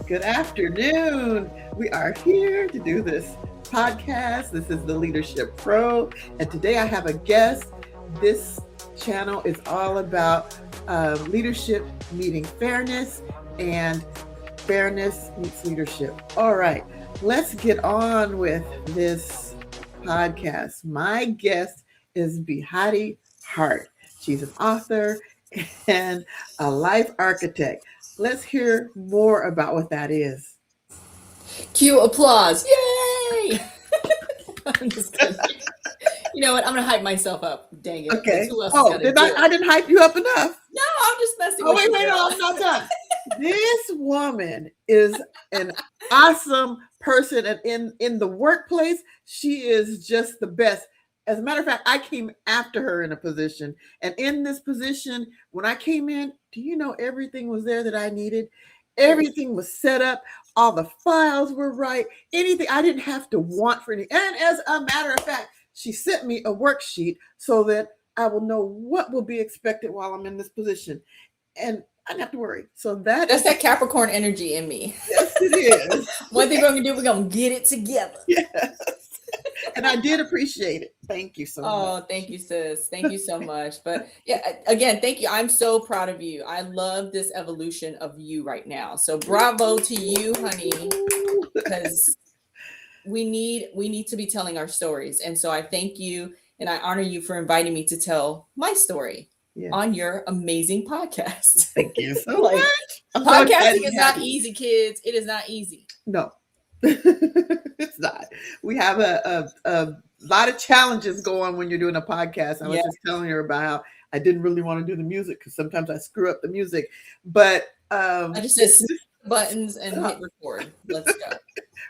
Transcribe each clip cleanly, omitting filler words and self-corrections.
Good afternoon. We are here to do this podcast. This is the Leadership Pro. And today I have a guest. This channel is all about leadership meeting fairness, and fairness meets leadership. All right, let's get on with this podcast. My guest is Behati Hart. She's an author and a life architect. Let's hear more about what that is. Cue applause. Yay! I'm just kidding. You know what? I'm going to hype myself up. Dang it. Okay. Who else is Oh, going to do it? I didn't hype you up enough. No, I'm just messing Oh, with you. wait, no, I'm not done. This woman is an awesome person, and in the workplace, she is just the best. As a matter of fact, I came after her in a position, and in this position, when I came in, do you know everything was there that I needed? Everything was set up. All the files were right. Anything I didn't have to want for any. And as a matter of fact, she sent me a worksheet so that I will know what will be expected while I'm in this position. And I don't have to worry. So That's that Capricorn energy in me. Yes, it is. One thing we're going to do, we're going to get it together. Yes. And I did appreciate it. Thank you so much. Oh, thank you, sis. Thank you so much. But yeah, again, thank you. I'm so proud of you. I love this evolution of you right now. So bravo to you, honey, because we need to be telling our stories. And so I thank you and I honor you for inviting me to tell my story on your amazing podcast. Thank you so much. Podcasting is not easy, kids. It is not easy. No. It's not. We have a lot of challenges going when you're doing a podcast. I was just telling her about how I didn't really want to do the music because sometimes I screw up the music. But I just said buttons and hit record. Let's go.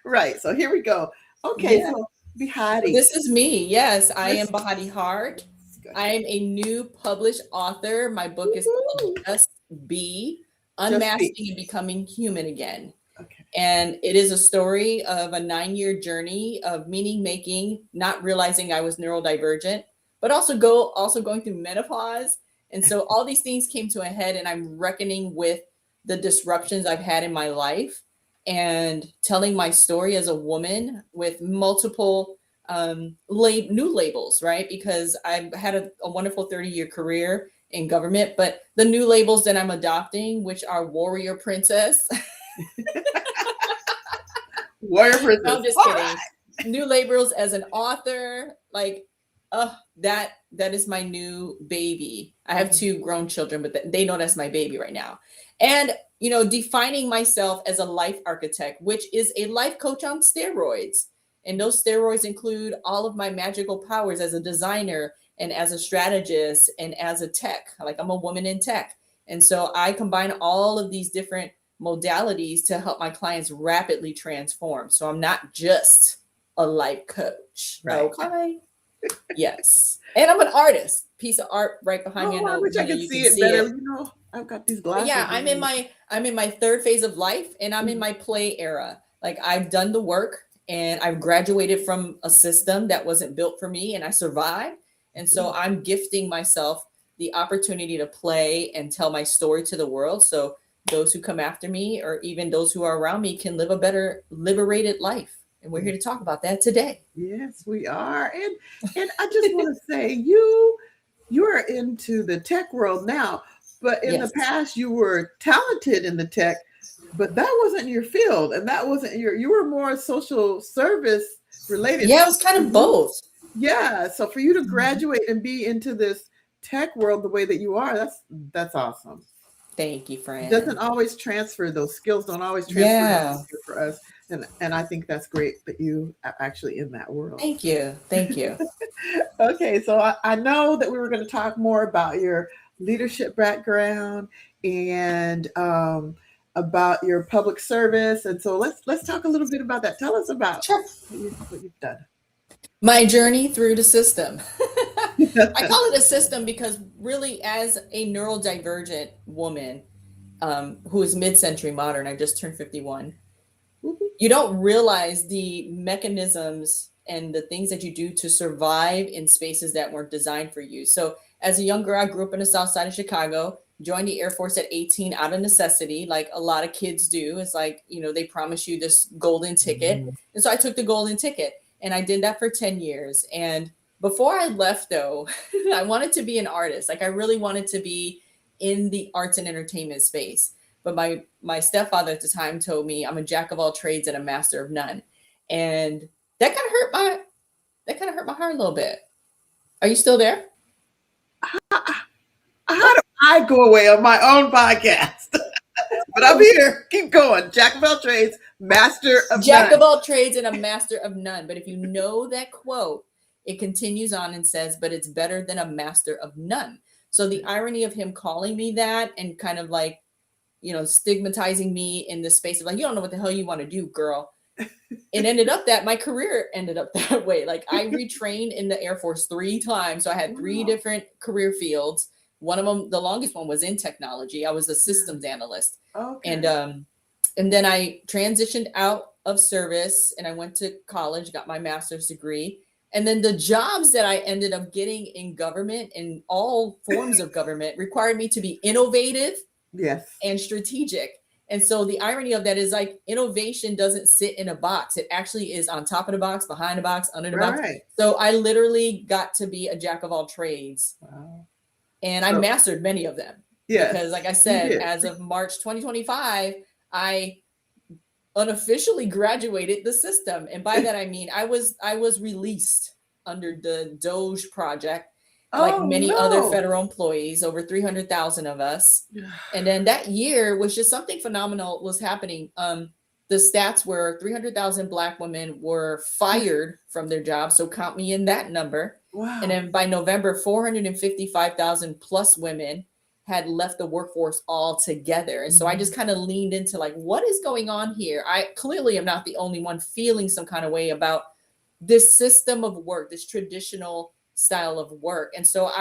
Right. So here we go. Okay. Yeah. So Behati. This is me. Yes, I am Behati Hart. I am a new published author. My book is called Just Be, Unmasking and Becoming Human Again. Okay. And it is a story of a 9-year journey of meaning making, not realizing I was neurodivergent, but also going through menopause. And so all these things came to a head, and I'm reckoning with the disruptions I've had in my life and telling my story as a woman with multiple new labels, right? Because I've had a wonderful 30-year career in government, but the new labels that I'm adopting, which are warrior princess. Warrior princess. No, I'm just kidding. New labels as an author, that is my new baby. I have 2 grown children, but they know that's my baby right now. And defining myself as a life architect, which is a life coach on steroids. And those steroids include all of my magical powers as a designer and as a strategist and as a tech. Like, I'm a woman in tech. And so I combine all of these different modalities to help my clients rapidly transform. So I'm not just a life coach. Right. Okay. Yes. And I'm an artist. Piece of art right behind me. I wish I could see it better. I've got these glasses. Yeah, I'm in my 3rd phase of life, and I'm in my play era. Like, I've done the work, and I've graduated from a system that wasn't built for me, and I survived. And so I'm gifting myself the opportunity to play and tell my story to the world. So those who come after me, or even those who are around me, can live a better liberated life. And we're here to talk about that today. Yes, we are. And I just want to say, you are into the tech world now, but in the past you were talented in the tech, but that wasn't your field, and that wasn't you were more social service related. Yeah, it was kind of both. Yeah. So for you to graduate and be into this tech world the way that you are, that's awesome. Thank you, friend. It doesn't always transfer. Those skills don't always transfer for us. And I think that's great that you are actually in that world. Thank you. Thank you. Okay. So I know that we were going to talk more about your leadership background and about your public service. And so let's talk a little bit about that. Tell us about what you've done. My journey through the system. I call it a system because really, as a neurodivergent woman who is mid-century modern, I just turned 51, you don't realize the mechanisms and the things that you do to survive in spaces that weren't designed for you. So as a young girl, I grew up in the South Side of Chicago, joined the Air Force at 18 out of necessity, like a lot of kids do. It's like, they promise you this golden ticket. And so I took the golden ticket and I did that for 10 years. And before I left, though, I wanted to be an artist. Like I really wanted to be in the arts and entertainment space. But my stepfather at the time told me I'm a jack of all trades and a master of none. And that kind of hurt my heart a little bit. Are you still there? How do I go away on my own podcast? But I'm here. Keep going. Jack of all trades, master of Jack none. of all trades and a master of none. But if you know that quote, it continues on and says, but it's better than a master of none. So the irony of him calling me that and kind of like, stigmatizing me in the space of like, you don't know what the hell you want to do, girl. It ended up that my career ended up that way. Like I retrained in the Air Force 3 times. So I had 3 different career fields. One of them, the longest one, was in technology. I was a systems analyst. Okay. And then I transitioned out of service and I went to college, got my master's degree. And then the jobs that I ended up getting in government, in all forms of government, required me to be innovative and strategic. And so the irony of that is like innovation doesn't sit in a box. It actually is on top of the box, behind the box, under the box. So I literally got to be a jack of all trades. Wow. And I mastered many of them. Because like I said, as of March 2025, I unofficially graduated the system. And by that, I mean, I was released under the Doge project, like many other federal employees, over 300,000 of us. And then that year was just something phenomenal was happening. The stats were 300,000 Black women were fired from their jobs. So count me in that number. Wow. And then by November, 455,000 plus women had left the workforce altogether. And so I just kind of leaned into like, what is going on here? I clearly am not the only one feeling some kind of way about this system of work, this traditional style of work. And so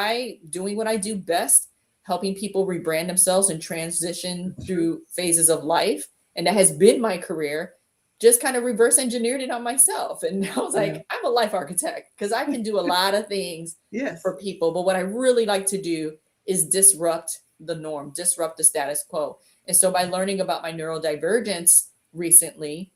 doing what I do best, helping people rebrand themselves and transition through phases of life. And that has been my career, just kind of reverse engineered it on myself. And I was like, I'm a life architect because I can do a lot of things for people. But what I really like to do is disrupt the norm, disrupt the status quo. And so by learning about my neurodivergence recently,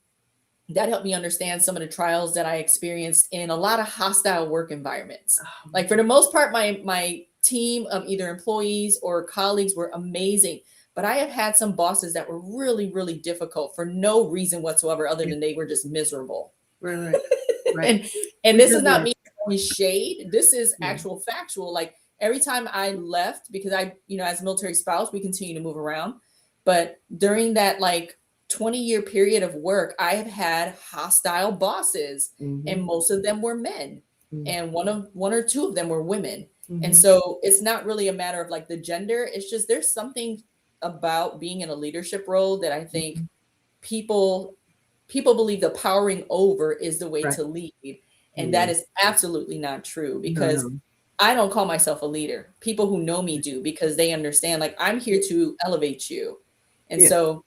that helped me understand some of the trials that I experienced in a lot of hostile work environments. Like for the most part, my team of either employees or colleagues were amazing. But I have had some bosses that were really, really difficult for no reason whatsoever other than they were just miserable. Right. And this is not me throwing shade. This is actual factual. Like every time I left, because I, as a military spouse, we continue to move around. But during that like 20-year period of work, I have had hostile bosses, and most of them were men, and one or two of them were women. And so it's not really a matter of like the gender. It's just there's something about being in a leadership role that I think people believe the powering over is the way to lead. And that is absolutely not true, because I don't call myself a leader. People who know me do, because they understand like I'm here to elevate you. And so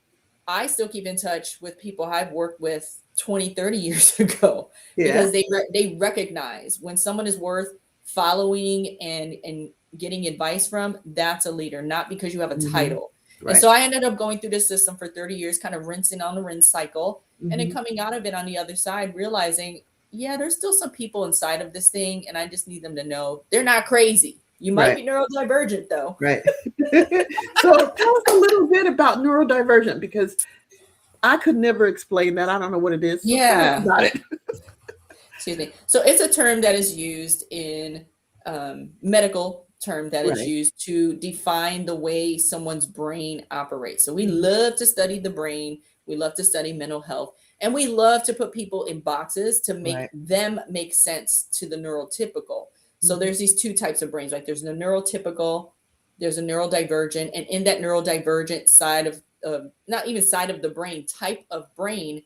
I still keep in touch with people I've worked with 20, 30 years ago, because they recognize when someone is worth following and getting advice from, that's a leader, not because you have a title. And so I ended up going through this system for 30 years, kind of rinsing on the rinse cycle, and then coming out of it on the other side, realizing, there's still some people inside of this thing, and I just need them to know they're not crazy. You might be neurodivergent, though. Right. So tell us a little bit about neurodivergent, because I could never explain that. I don't know what it is. So tell us about it. Excuse me. So it's a term that is used in medical term that is used to define the way someone's brain operates. So we love to study the brain. We love to study mental health. And we love to put people in boxes to make them make sense to the neurotypical. So there's these two types of brains, right? There's the neurotypical, there's a neurodivergent. And in that neurodivergent side of, not even side of the brain, type of brain,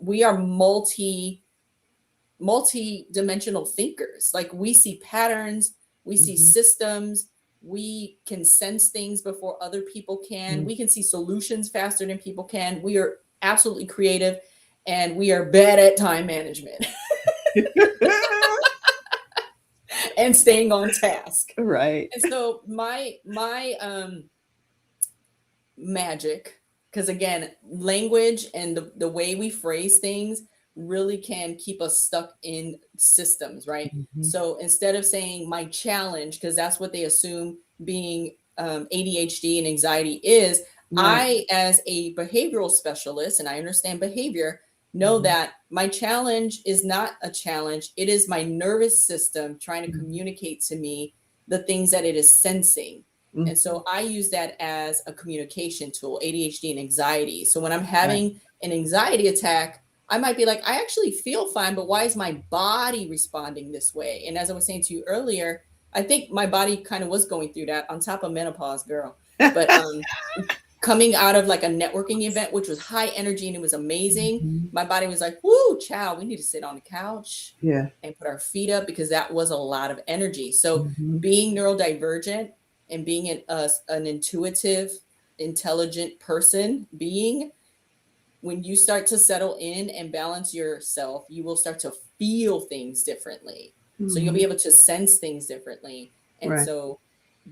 we are multi-dimensional thinkers. Like we see patterns, we see systems, we can sense things before other people can. We can see solutions faster than people can. We are absolutely creative, and we are bad at time management. and staying on task. Right. And so my magic, because again, language and the way we phrase things really can keep us stuck in systems, right? Mhm. So instead of saying my challenge, because that's what they assume being ADHD and anxiety is, Right. I, as a behavioral specialist, and I understand behavior, know Mhm. that my challenge is not a challenge. It is my nervous system trying to Mhm. communicate to me the things that it is sensing. And Mhm. so I use that as a communication tool, ADHD and anxiety. So when I'm Right. having an anxiety attack, I might be like, I actually feel fine, but why is my body responding this way? And as I was saying to you earlier, I think my body kind of was going through that on top of menopause, girl. But coming out of like a networking event, which was high energy and it was amazing, Mhm. my body was like, whoo, child, we need to sit on the couch Yeah. and put our feet up because that was a lot of energy. So Mhm. being neurodivergent and being an intuitive, intelligent person being, when you start to settle in and balance yourself, you will start to feel things differently. So you'll be Mhm. able to sense things differently. And Right. so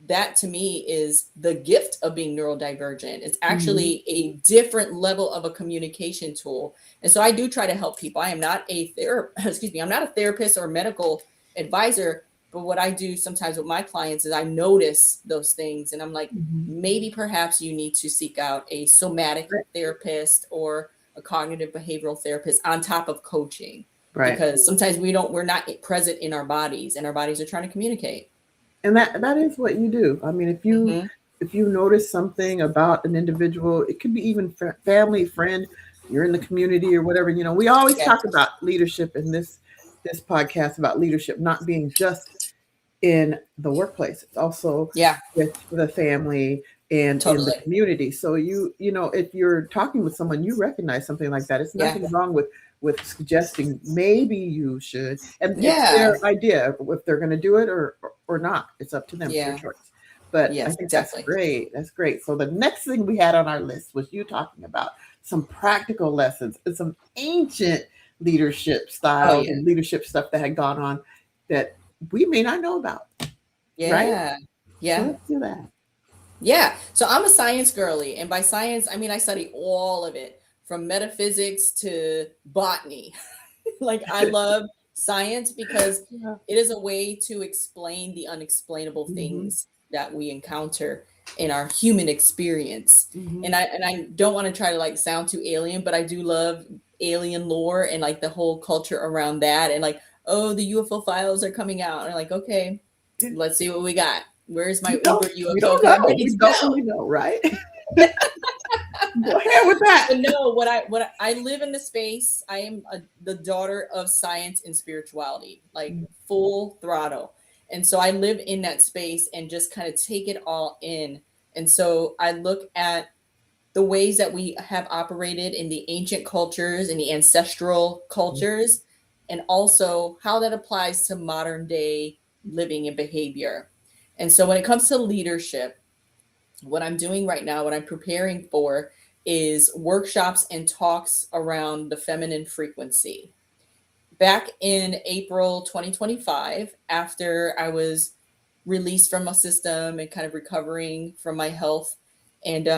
that to me is the gift of being neurodivergent. It's Mhm. actually a different level of a communication tool. And so I do try to help people. I am not a excuse me, I'm not a therapist or medical advisor, but what I do sometimes with my clients is I notice those things and I'm like, Mhm. maybe perhaps you need to seek out a somatic Right. therapist or a cognitive behavioral therapist on top of coaching, Right. because sometimes we're not present in our bodies and our bodies are trying to communicate. And that is what you do. I mean, Mm-hmm. if you notice something about an individual, it could be even family, friend, you're in the community or whatever. We always Yeah. talk about leadership in this podcast, about leadership not being just in the workplace. It's also Yeah, with the family and in the totally. community. So if you're talking with someone, you recognize something like that. It's Yeah. nothing wrong with suggesting maybe you should, and it's Yeah. their idea if they're going to do it or not. It's up to them. It's their Yeah. choice. But I Yes, think that's exactly. great. That's great. So the next thing we had on our list was you talking about some practical lessons and some ancient leadership Oh styles yeah. and leadership stuff that had gone on that we may not know about, right? Yeah. So Yeah. let's do that. Yeah. So I'm a science girly. And by science, I mean I study all of it from metaphysics to botany. Like I love science because Yeah. it is a way to explain the unexplainable Hmm. things that we encounter in our human experience. Hmm. And I don't want to try to like sound too alien, but I do love alien lore and like the whole culture around that and like, oh, the UFO files are coming out. And I'm like, okay, let's see what we got. Where's my Uber We UFO? don't Because I'm know. ready We to don't go. really know, right? Go ahead with that. But no, I live in the space. I am the daughter of science and spirituality, like full throttle. And so I live in that space and just kind of take it all in. And so I look at the ways that we have operated in the ancient cultures and the ancestral cultures, and also how that applies to modern day living and behavior. And so when it comes to leadership, what I'm doing right now, what I'm preparing for is workshops and talks around the feminine frequency. Back in April 2025, after I was released from my system and kind of recovering from my health, and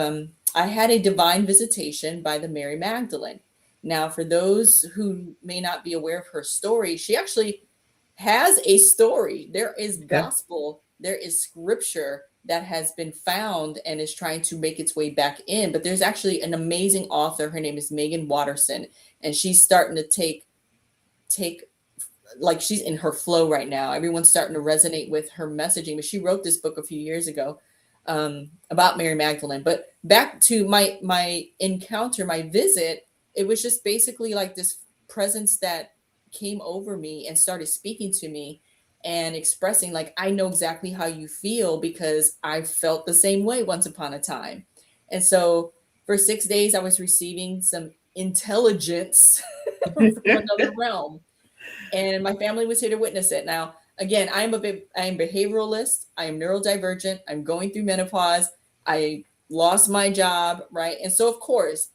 I had a divine visitation by the Mary Magdalene. Now, for those who may not be aware of her story, she actually has a story. There is Yeah. gospel, there is scripture that has been found and is trying to make its way back in. But there's actually an amazing author. Her name is Megan Watterson, and she's starting to take like she's in her flow right now. Everyone's starting to resonate with her messaging. But she wrote this book a few years ago about Mary Magdalene. But back to my encounter, my visit, it was just basically like this presence that came over me and started speaking to me and expressing like I know exactly how you feel because I felt the same way once upon a time. And so for 6 days I was receiving some intelligence from another realm, and my family was here to witness it. Now, again, I am behavioralist, I am neurodivergent, I'm going through menopause, I lost my job, right? And so, of course,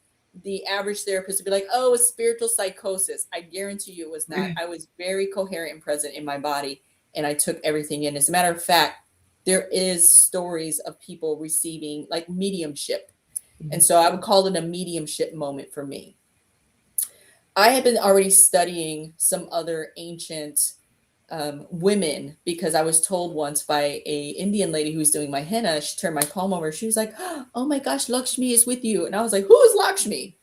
the average therapist would be like, "Oh, it's spiritual psychosis." I guarantee you, it was not. I was very coherent and present in my body, and I took everything in. As a matter of fact, there is stories of people receiving like mediumship. And so I would call it a mediumship moment for me. I had been already studying some other ancient women because I was told once by a Indian lady who was doing my henna. She turned my palm over. She was like, "Oh my gosh, Lakshmi is with you," and I was like, "Who is Lakshmi?"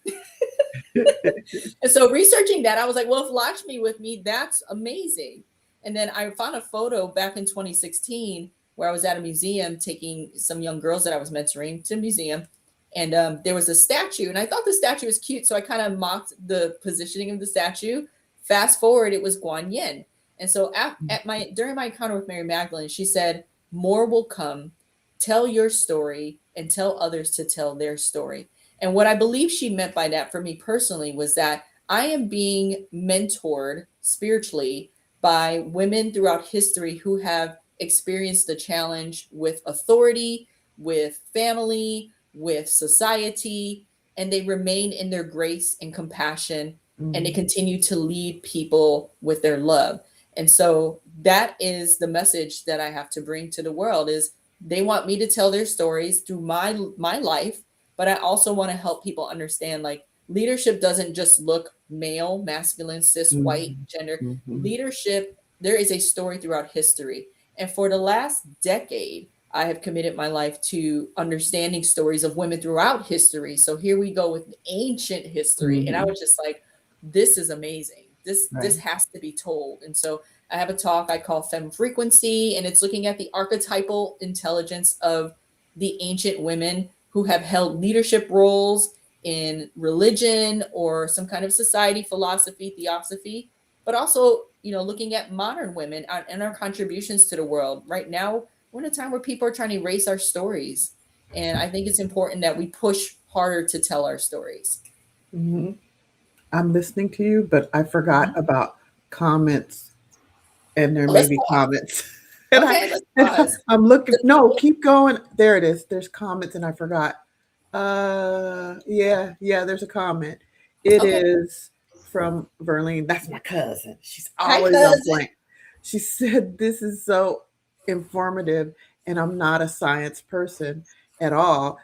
And so researching that, I was like, "Well, if Lakshmi with me, that's amazing." And then I found a photo back in 2016 where I was at a museum taking some young girls that I was mentoring to a museum, and there was a statue, and I thought the statue was cute, so I kind of mocked the positioning of the statue. Fast forward, it was Guan Yin, and so at my during my encounter with Mary Magdalene, she said, "More will come. Tell your story and tell others to tell their story." And what I believe she meant by that for me personally was that I am being mentored spiritually by women throughout history who have experienced the challenge with authority, with family, with society, and they remain in their grace and compassion, and they continue to lead people with their love. And so that is the message that I have to bring to the world is they want me to tell their stories through my life, but I also want to help people understand like leadership doesn't just look male, masculine, cis, white, gender. Leadership, there is a story throughout history. And for the last decade, I have committed my life to understanding stories of women throughout history. So here we go with ancient history. And I was just like, this is amazing. This has to be told. And so I have a talk I call Femme Frequency, and it's looking at the archetypal intelligence of the ancient women who have held leadership roles in religion or some kind of society, philosophy, theosophy, but also, you know, looking at modern women and our contributions to the world. Right now, we're in a time where people are trying to erase our stories. And I think it's important that we push harder to tell our stories. I'm listening to you, but I forgot about comments, and there may Let's be pause. comments. And Okay, let's pause. I'm looking. No, keep going. There it is. There's comments, and I forgot. Yeah. There's a comment. It Okay. is from Verlene. That's my cousin. She's Hi, always on cousin. point. She said, "This is so informative, and I'm not a science person at all.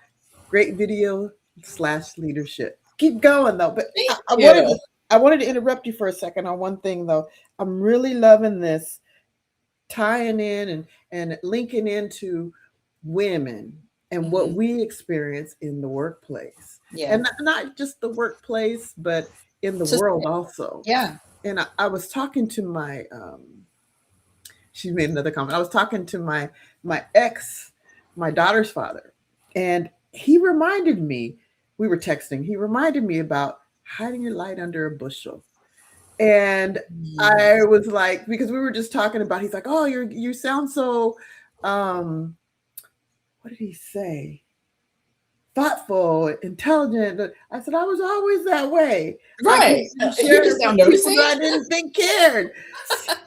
Great video slash leadership. Keep going though." But Thank I wanted you. I wanted to interrupt you for a second on one thing though. I'm really loving this tying in and linking into women and what we experience in the workplace, Yeah. and not just the workplace, but in the Just, world also. yeah. And I was talking to my she made another comment. I was talking to my ex, my daughter's father, and he reminded me, we were texting, he reminded me about hiding your light under a bushel. And I was like, because we were just talking about, he's like, "Oh, you sound so what did he say? Thoughtful, intelligent." I said, "I was always that way. I Right. just didn't You're share it just now with people noticing. that I didn't think cared."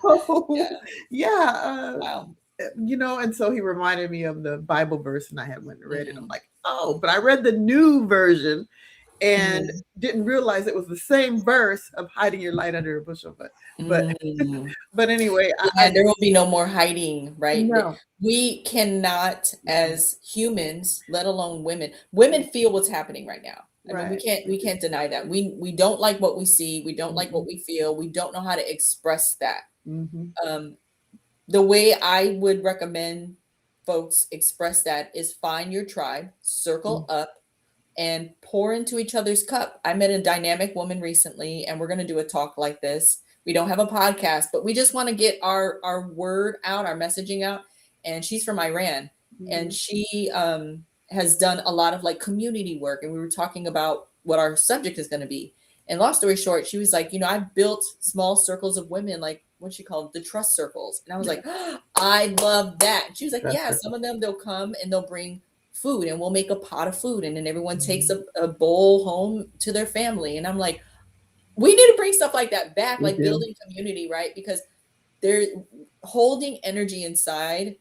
So, Yeah. yeah, Wow. and so he reminded me of the Bible verse, and I had went and read it. I'm like, "Oh," but I read the new version and didn't realize it was the same verse of hiding your light under a bushel. But Mm. but anyway, Yeah, there will be no more hiding, right? no, We cannot, as humans, let alone women feel what's happening right now. I mean, right. we can't deny that. We don't like what we see. We don't like what we feel. We don't know how to express that. Mm-hmm. Um, the way I would recommend folks express that is find your tribe, circle up, and pour into each other's cup. I met a dynamic woman recently, and we're going to do a talk like this. We don't have a podcast, but we just want to get our word out, our messaging out. And she's from Iran, and she has done a lot of like community work. And we were talking about what our subject is going to be. And long story short, she was like, I built small circles of women, like what she called the trust circles. And I was like, oh, I love that. And she was like, yeah, some of them they'll come and they'll bring food, and we'll make a pot of food, and then everyone takes a bowl home to their family. And I'm like, we need to bring stuff like that back, like building community, right? Because they're holding energy inside.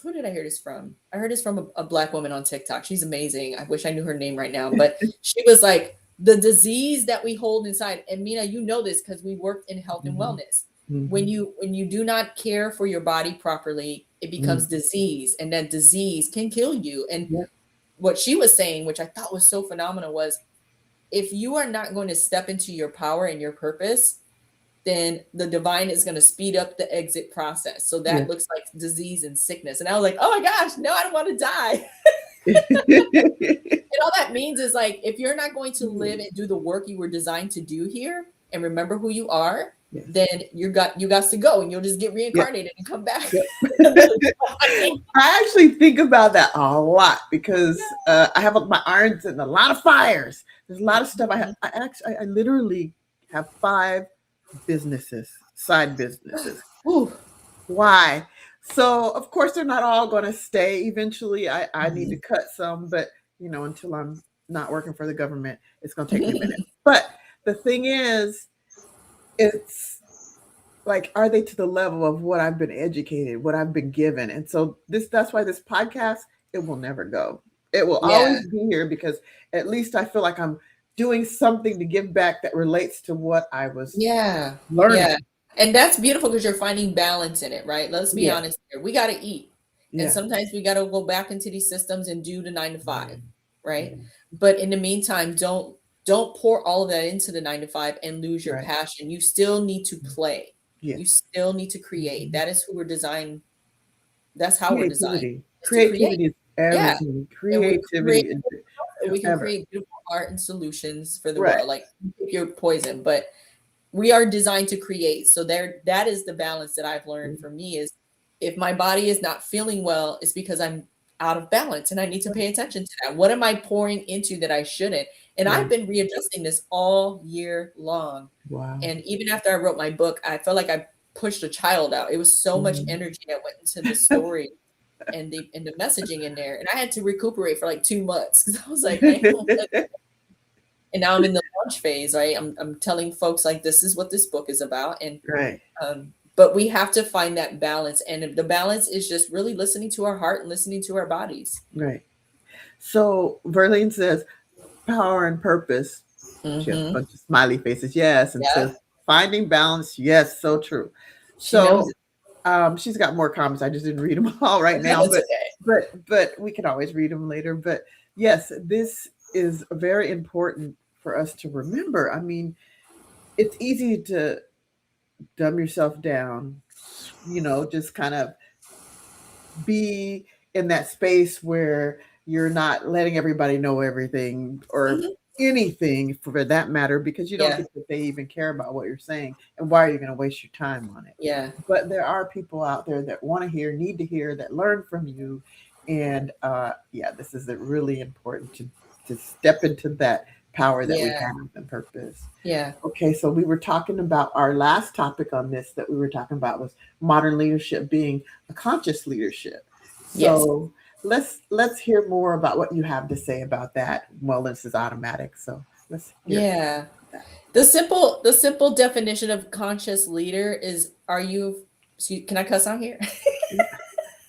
Who did I hear this from? I heard this from a Black woman on TikTok. She's amazing. I wish I knew her name right now, but she was like, the disease that we hold inside, and Mina, you know this because we worked in health and wellness. Mhm. when you do not care for your body properly, it Mm. becomes disease, and that disease can kill you. And Yep. what she was saying, which I thought was so phenomenal, was if you are not going to step into your power and your purpose, then the divine is going to speed up the exit process. So that Yeah. looks like disease and sickness. And I was like, oh my gosh, no, I don't want to die. And all that means is like, if you're not going to live and do the work you were designed to do here and remember who you are, Yes. then you got to go, and you'll just get Yep. reincarnated and come back. Yep. Another time. I actually think about that a lot because I have my irons in a lot of fires. There's a lot of stuff. I literally have 5 businesses, side businesses. Whew. Why? So of course they're not all going to stay. Eventually, I need to Mhm. cut some, but until I'm not working for the government, it's going to take me a minute. But the thing is, it's like, are they to the level of what I've been educated, what I've been given? And so that's why this podcast, it will never go. It will Yeah. always be here because at least I feel like I'm doing something to give back that relates to what I was Yeah. Yeah. learning. And that's beautiful because you're finding balance in it, right? Let's be Yeah. honest here. We got to eat. And Yeah. sometimes we got to go back into these systems and do the 9 to 5, right? Yeah. But in the meantime, don't pour all of that into the 9 to 5 and lose your Right. passion. You still need to play. Yes. You still need to create. Mhm. That is who we're designed. That's how we're designed, Creativity. is to create. Creativity is Yeah. everything. And we create Creativity is we can ever. create beautiful art and solutions for the Right. world. Like pick your poison, but we are designed to create. So that is the balance that I've learned for me is if my body is not feeling well, it's because I'm out of balance and I need to pay attention to that. What am I pouring into that I shouldn't? And Yeah. I've been readjusting this all year long. Wow. And even after I wrote my book, I felt like I pushed a child out. It was so much Mhm. energy that went into the story and the messaging in there. And I had to recuperate for like 2 months because I was like, I don't, and now I'm in the launch phase, right? I'm telling folks like this is what this book is about, and Right. but we have to find that balance, and the balance is just really listening to our heart and listening to our bodies. Right. So Verlene says, power and purpose. She has a Mm-hmm. bunch of smiley faces. Yes. And Yeah, says, finding balance. Yes, so true. she knows So it. she's got more comments. I just didn't read them all right now, It's okay. but we can always read them later. But yes, this is very important for us to remember. I mean, it's easy to dumb yourself down, just kind of be in that space where you're not letting everybody know everything or Mhm. anything for that matter because you don't Yeah, think that they even care about what you're saying, and why are you going to waste your time on it? yeah, But there are people out there that want to hear, need to hear, that learn from you. And yeah, this is really important to step into that power that we yeah, have and purpose. yeah. Okay, so we were talking about our last topic on this that we were talking about was modern leadership being a conscious leadership. Yes. So let's hear more about what you have to say about that. Wellness is automatic, so let's hear Yeah. that. The simple definition of conscious leader is can I cuss on here?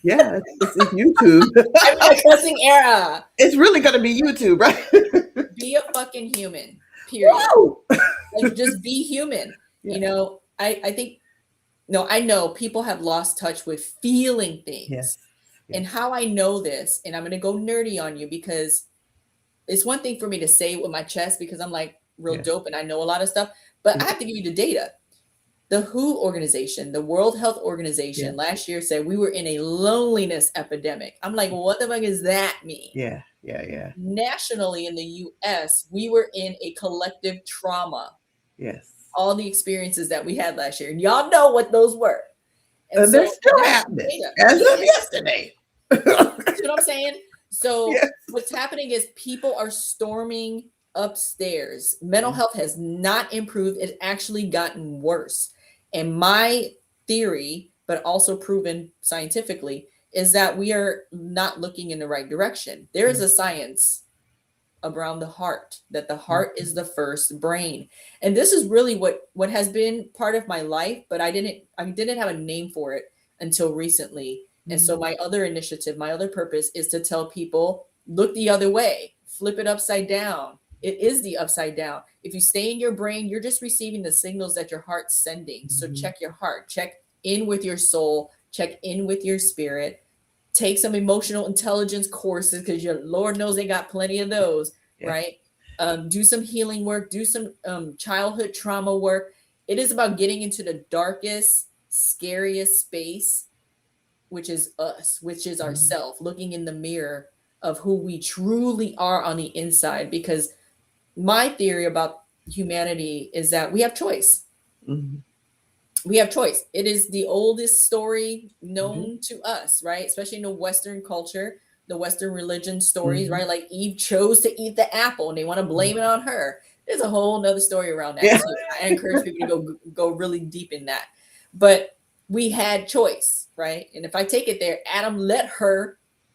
Yeah, it's YouTube. I'm in a cussing era. It's really going to be YouTube, right? Be a fucking human. Period. Woo! Like just be human. Yeah. I think no, I know people have lost touch with feeling things. Yes. And how I know this, and I'm gonna go nerdy on you because it's one thing for me to say it with my chest because I'm like real Yeah. dope and I know a lot of stuff, but I have to give you the data. The WHO organization, the World Health Organization, last year said we were in a loneliness epidemic. I'm like, well, what the fuck does that mean? Yeah. Nationally in the US, we were in a collective trauma. Yes. All the experiences that we had last year. And y'all know what those were. And they're still happening as of yesterday. You know what I'm saying? So Yes. what's happening is people are storming upstairs. Mental health has not improved. It's actually gotten worse. And my theory, but also proven scientifically, is that we are not looking in the right direction. There is a science around the heart, that the heart is the first brain. And this is really what has been part of my life, but I didn't have a name for it until recently. And so my other initiative, my other purpose is to tell people, look the other way, flip it upside down. It is the upside down. If you stay in your brain, you're just receiving the signals that your heart's sending. So Mhm. check your heart, check in with your soul, check in with your spirit. Take some emotional intelligence courses because your Lord knows they got plenty of those, Yes. right? Do some healing work, do some childhood trauma work. It is about getting into the darkest, scariest space, which is us, which is Mhm. ourself, looking in the mirror of who we truly are on the inside. Because my theory about humanity is that we have choice. Mhm. We have choice. It is the oldest story Mhm. known to us, right? Especially in the Western culture, the Western religion stories, Mhm. right? Like Eve chose to eat the apple and they want to blame it on her. There's a whole nother story around that Yeah. too. I encourage people to go really deep in that. But we had choice, right? And if I take it there, Adam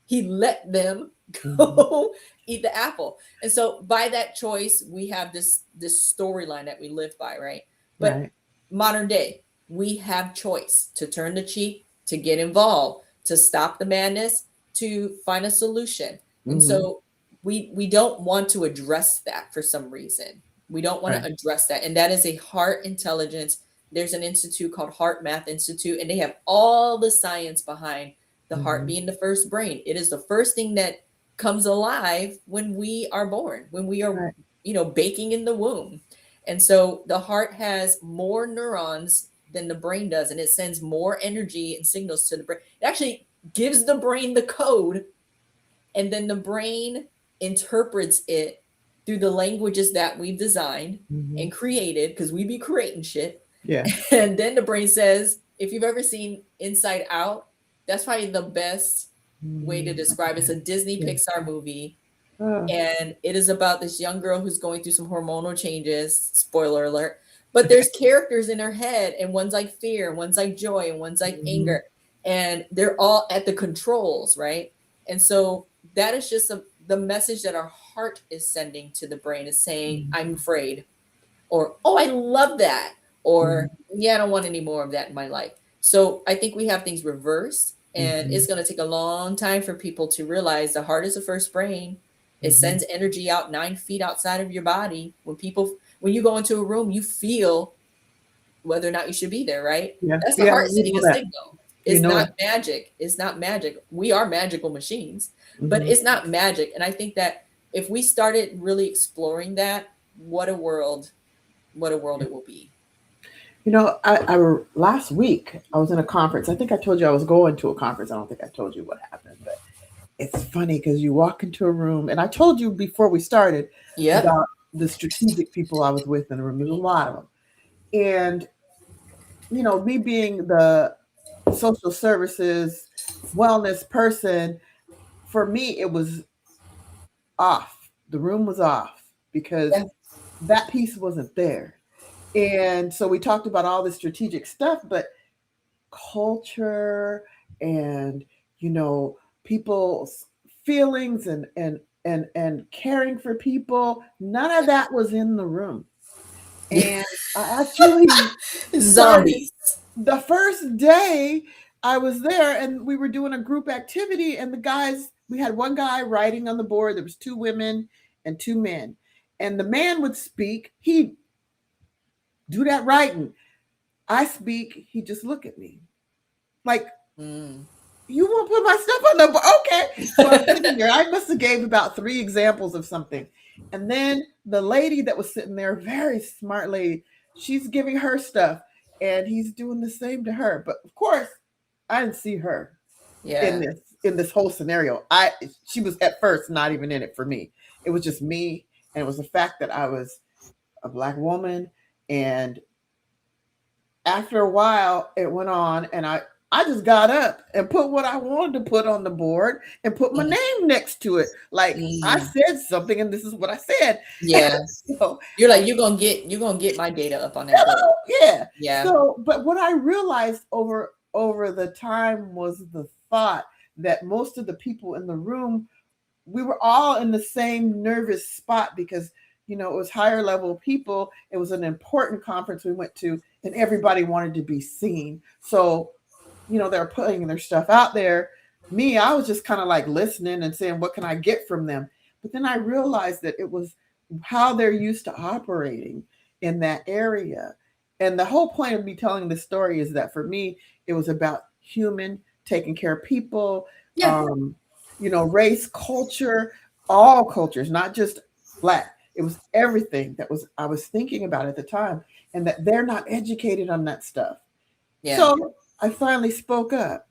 he let them Mhm. go eat the apple. And so by that choice, we have this storyline that we live by, right? But Right. modern day, we have choice to turn the cheek, to get involved, to stop the madness, to find a solution. And Mhm. so we don't want to address that for some reason. We don't want to Right. address that. And that is a heart intelligence. There's an institute called Heart Math Institute, and they have all the science behind the heart Mhm. being the first brain. It is the first thing that comes alive when we are born, when we are, Right. baking in the womb. And so the heart has more neurons than the brain does, and it sends more energy and signals to the brain. It actually gives the brain the code, and then the brain interprets it through the languages that we've designed Mhm. and created, because we be creating shit. Yeah. And then the brain says, if you've ever seen Inside Out, that's probably the best way to Mhm. describe it. It's a Disney Yeah. Pixar movie, Oh. and it is about this young girl who's going through some hormonal changes. Spoiler alert. But there's characters in her head, and one's like fear, and one's like joy, and one's like Mhm. anger, and they're all at the controls, right? And so that is just the message that our heart is sending to the brain, is saying, Mhm. I'm afraid, or oh, I love that, or Mhm. yeah, I don't want any more of that in my life. So I think we have things reversed, and it's Mhm. going to take a long time for people to realize the heart is the first brain. It Mhm. sends energy out 9 feet outside of your body. When you go into a room, you feel whether or not you should be there, right? Yeah. That's the Yeah. heart We sending know a that. signal. We It's know not that. magic. It's not magic. We are magical machines, but Mhm. it's not magic. And I think that if we started really exploring that, what a world, what a world it will be. Last week I was in a conference. I think I told you I was going to a conference. I don't think I told you what happened, but it's funny because you walk into a room, and I told you before we started Yep. about the strategic people I was with in the room. There's a lot of them, and me being the social services wellness person, for me it was off. The room was off because Yeah. that piece wasn't there. And so we talked about all the strategic stuff, but culture and you know people's feelings and caring for people, none of that was in the room. Yeah. And I actually started Zombies. the first day I was there, and we were doing a group activity, and we had one guy writing on the board. There was two women and two men, and the man would speak, he'd do that writing. I speak, he just look at me like, Mm. you won't put my stuff on the board. Okay. So I'm sitting there. I must have gave about three examples of something. And then the lady that was sitting there, very smart lady, she's giving her stuff, and he's doing the same to her. But of course, I didn't see her in Yeah. this whole scenario. She was at first not even in it for me. It was just me, and it was the fact that I was a black woman. And after a while it went on, and I just got up and put what I wanted to put on the board and put my Mm. name next to it. Like, I Mm. said something and this is what I said. Yeah. So You're I like, you're gonna get my data up on that board. yeah. Yeah. So but what I realized over the time was the thought that most of the people in the room, we were all in the same nervous spot because it was higher level people. It was an important conference we went to, and everybody wanted to be seen. So they're putting their stuff out there. Me, I was just kind of like listening and saying, what can I get from them? But then I realized that it was how they're used to operating in that area. And the whole point of me telling this story is that for me, it was about human, taking care of people, Yeah. um, race, culture, all cultures, not just black. It was everything that was I was thinking about at the time, and that they're not educated on that stuff. Yeah. So I finally spoke up,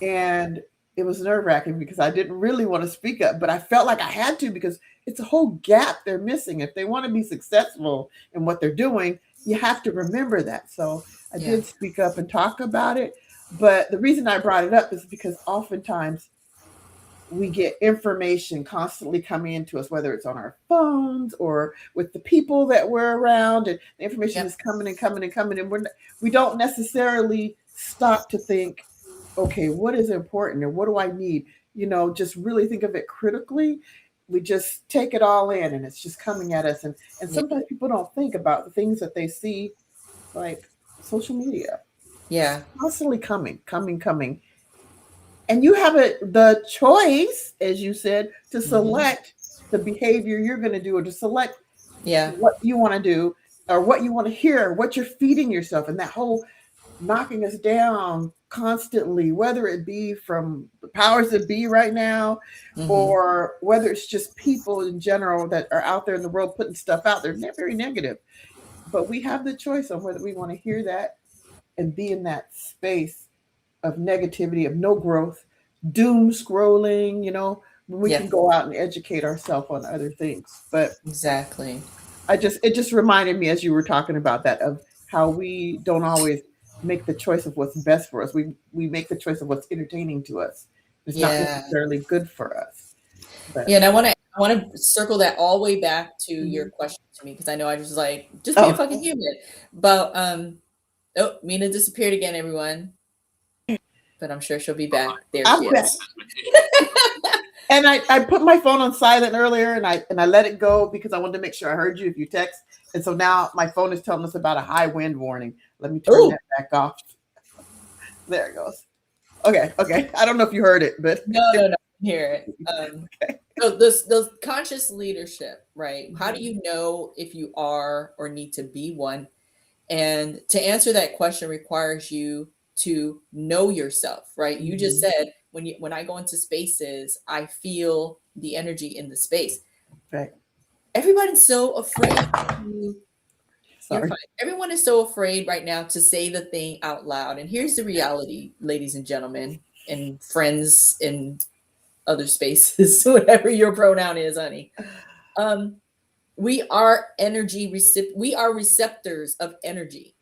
and it was nerve wracking because I didn't really want to speak up, but I felt like I had to because it's a whole gap they're missing. If they want to be successful in what they're doing, you have to remember that. So I Yeah. did speak up and talk about it. But the reason I brought it up is because oftentimes we get information constantly coming into us, whether it's on our phones or with the people that we're around, and the information Yep. is coming and coming and coming, and we don't necessarily stop to think, okay, what is important and what do I need? Just really think of it critically. We just take it all in, and it's just coming at us, and Yeah. sometimes people don't think about the things that they see, like social media, Yeah. constantly coming, coming, coming, and you have the choice, as you said, to Mhm. select the behavior you're going to do, or to select Yeah. what you want to do, or what you want to hear, what you're feeding yourself, and that whole knocking us down constantly, whether it be from the powers that be right now, Hmm. or whether it's just people in general that are out there in the world putting stuff out there, they're very negative. But we have the choice on whether we want to hear that and be in that space of negativity, of no growth, doom scrolling, when we Yeah. can go out and educate ourselves on other things. But Exactly. it just reminded me as you were talking about that, of how we don't always make the choice of what's best for us. We make the choice of what's entertaining to us. It's not Yeah. necessarily good for us. But Yeah. And I want to circle that all the way back to your mhm. question to me because I know I just like just be a Oh, fucking human. But oh, Mina disappeared again, everyone. But I'm sure she'll be back. There she I'm back. is. And I put my phone on silent earlier, and I let it go because I wanted to make sure I heard you if you text. And so now my phone is telling us about a high wind warning. Let me turn Oh that back off. There it goes. Okay, okay. I don't know if you heard it, but no, no, no. Hear it. okay. So those conscious leadership, right? How do Mhm, you know if you are or need to be one? And to answer that question requires you to know yourself, right? You just mhm. said when I go into spaces, I feel the energy in the space. Right. Everybody's so afraid to you're Sorry. fine. Everyone is so afraid right now to say the thing out loud. And here's the reality, ladies and gentlemen, and friends in other spaces, whatever your pronoun is, honey. Um, we are we are receptors of energy.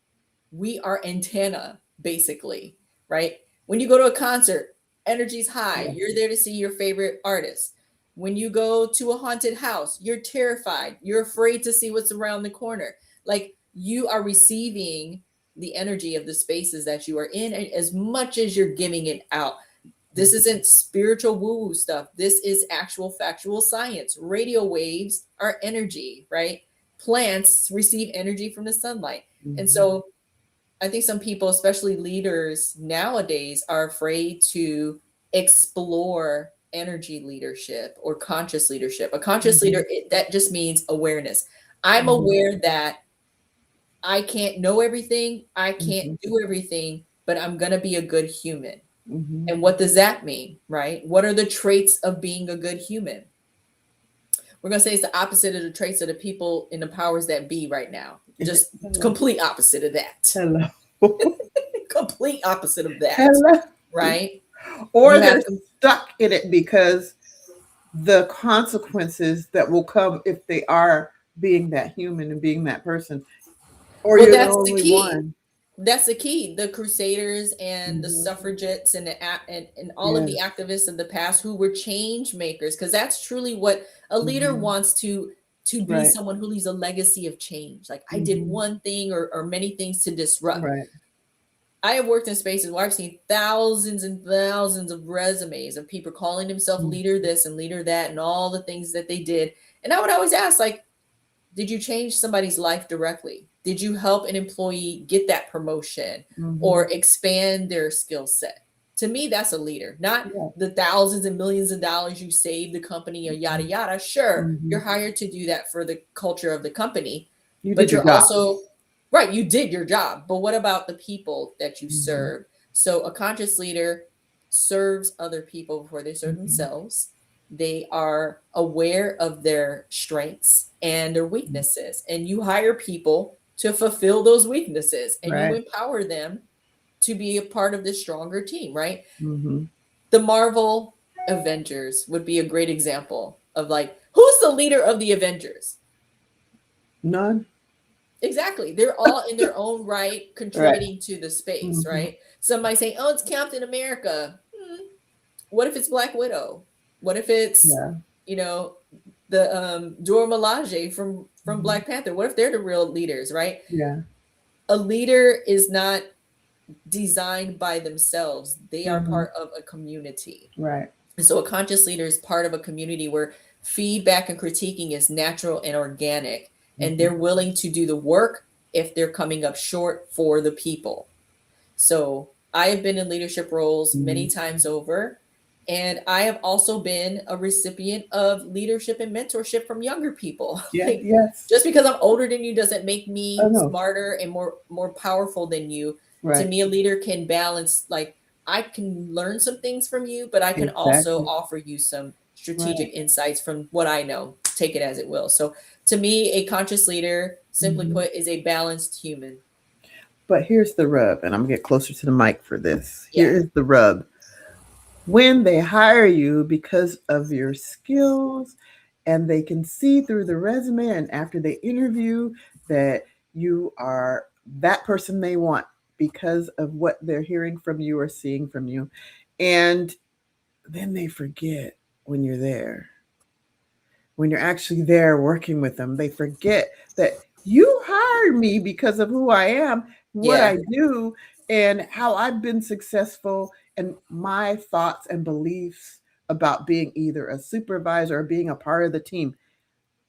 We are antenna, basically, right? When you go to a concert, energy's high. Yeah. You're there to see your favorite artist. When you go to a haunted house, you're terrified. You're afraid to see what's around the corner. Like you are receiving the energy of the spaces that you are in as much as you're giving it out. This isn't spiritual woo woo stuff. This is actual factual science. Radio waves are energy, right? Plants receive energy from the sunlight. And Mhm, so I think some people, especially leaders nowadays, are afraid to explore energy leadership or conscious leadership. A conscious mhm, leader, that just means awareness. I'm mhm, aware that I can't know everything, I can't mhm, do everything, but I'm going to be a good human. mhm. And what does that mean, right? What are the traits of being a good human? We're going to say it's the opposite of the traits of the people in the powers that be right now. Just Hello. complete opposite of that. Hello. Complete opposite of that, Hello. right? Or You have they're stuck in it because the consequences that will come if they are being that human and being that person, or well, you're the that's the only key. one. That's the key. The crusaders and the Mhm. suffragettes and and all of the Yes. activists of the past who were change makers, because that's truly what a leader Mhm. wants to be Right. someone who leaves a legacy of change. Like I did Mhm. one thing or many things to disrupt. Right. I have worked in spaces where I've seen thousands and thousands of resumes of people calling themselves Mm. leader this and leader that and all the things that they did. And I would always ask, like, did you change somebody's life directly? Did you help an employee get that promotion Mhm. or expand their skill set To me, that's a leader, not Yeah. the thousands and millions of dollars you save the company or yada yada. Sure, Mhm. you're hired to do that for the culture of the company, You did but your you're job. also right, you did your job. But what about the people that you Mhm. serve? So a conscious leader serves other people before they serve Mhm. themselves. They are aware of their strengths and their weaknesses, and you hire people to fulfill those weaknesses, and you Right. empower them to be a part of this stronger team, right? Mhm. The Marvel Avengers would be a great example of like, who's the leader of the Avengers? None. Exactly. They're all in their own right Right. contributing to the space, Mhm. right? Somebody saying, oh, it's Captain America. What if it's Black Widow? What if it's, Yeah. you know, the Dora Milaje from Mhm. Black Panther? What if they're the real leaders, right? Yeah. A leader is not designed by themselves. They are Mhm. part of a community. Right. And so a conscious leader is part of a community where feedback and critiquing is natural and organic, and Mhm. they're willing to do the work if they're coming up short for the people. So I have been in leadership roles many Mhm. times over, and I have also been a recipient of leadership and mentorship from younger people. Yeah. Like, Yes. just because I'm older than you doesn't make I me know. smarter and more powerful than you. To Right. me, a leader can balance, like, I can learn some things from you, but I can also Exactly. offer you some Right. strategic insights from what I know. Take it as it will. So to me, a conscious leader, simply Mhm. put, is a balanced human. But here's the rub, and I'm gonna get closer to the mic for this. Yeah. Here is the rub. When they hire you because of your skills and they can see through the resume and after they interview that you are that person they want because of what they're hearing from you or seeing from you. And then they forget when you're there, when you're actually there working with them, they forget that you hired me because of who I am, what Yeah. I do, and how I've been successful, and my thoughts and beliefs about being either a supervisor or being a part of the team.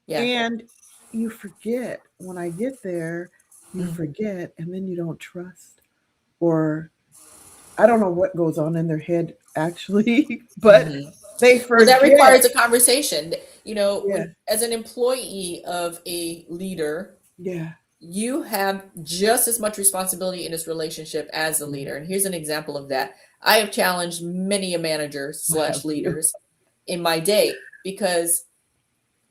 Yeah. And you forget when I get there, you Mm-hmm. forget, and then you don't trust, or I don't know what goes on in their head actually, but Mm-hmm. they Well, that forget. requires a conversation. You know, Yeah, when as an employee of a leader, yeah. you have just as much responsibility in this relationship as the Mhm. leader. And here's an example of that. I have challenged many a manager Have slash you? leaders in my day, because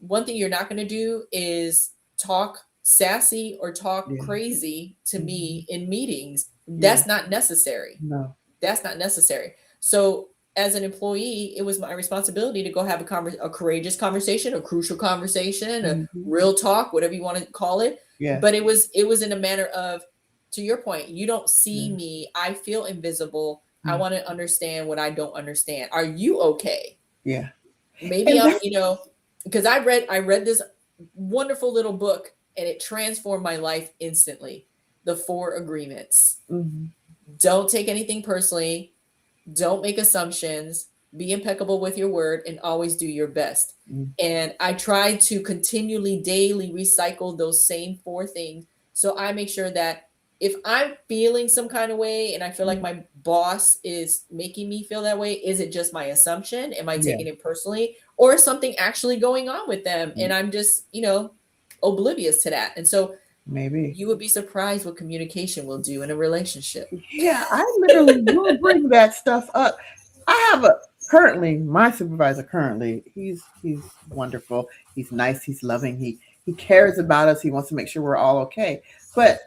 one thing you're not going to do is talk sassy or talk Yeah. crazy to Mhm. me in meetings. Yeah. That's not necessary. No. That's not necessary. So as an employee, it was my responsibility to go have a courageous conversation, a crucial conversation, a Mhm. real talk, whatever you want to call it. Yes. But it was in a manner of, to your point, you don't see Yeah. me. I feel invisible. I Mm. want to understand what I don't understand. Are you okay? Yeah. Maybe And I'm, that because I read this wonderful little book, and it transformed my life instantly. The Four Agreements. mhm. Don't take anything personally. Don't make assumptions. Be impeccable with your word and always do your best. Mm. And I try to continually, daily recycle those same four things. So I make sure that if I'm feeling some kind of way and I feel like Mm. my boss is making me feel that way, is it just my assumption? Am I Yeah. taking it personally? Or is something actually going on with them? Mm. And I'm just, oblivious to that. And so Maybe. you would be surprised what communication will do in a relationship. Yeah, I literally will bring that stuff up. I have a currently my supervisor currently, he's wonderful. He's nice, he's loving, he cares about us, he wants to make sure we're all okay. But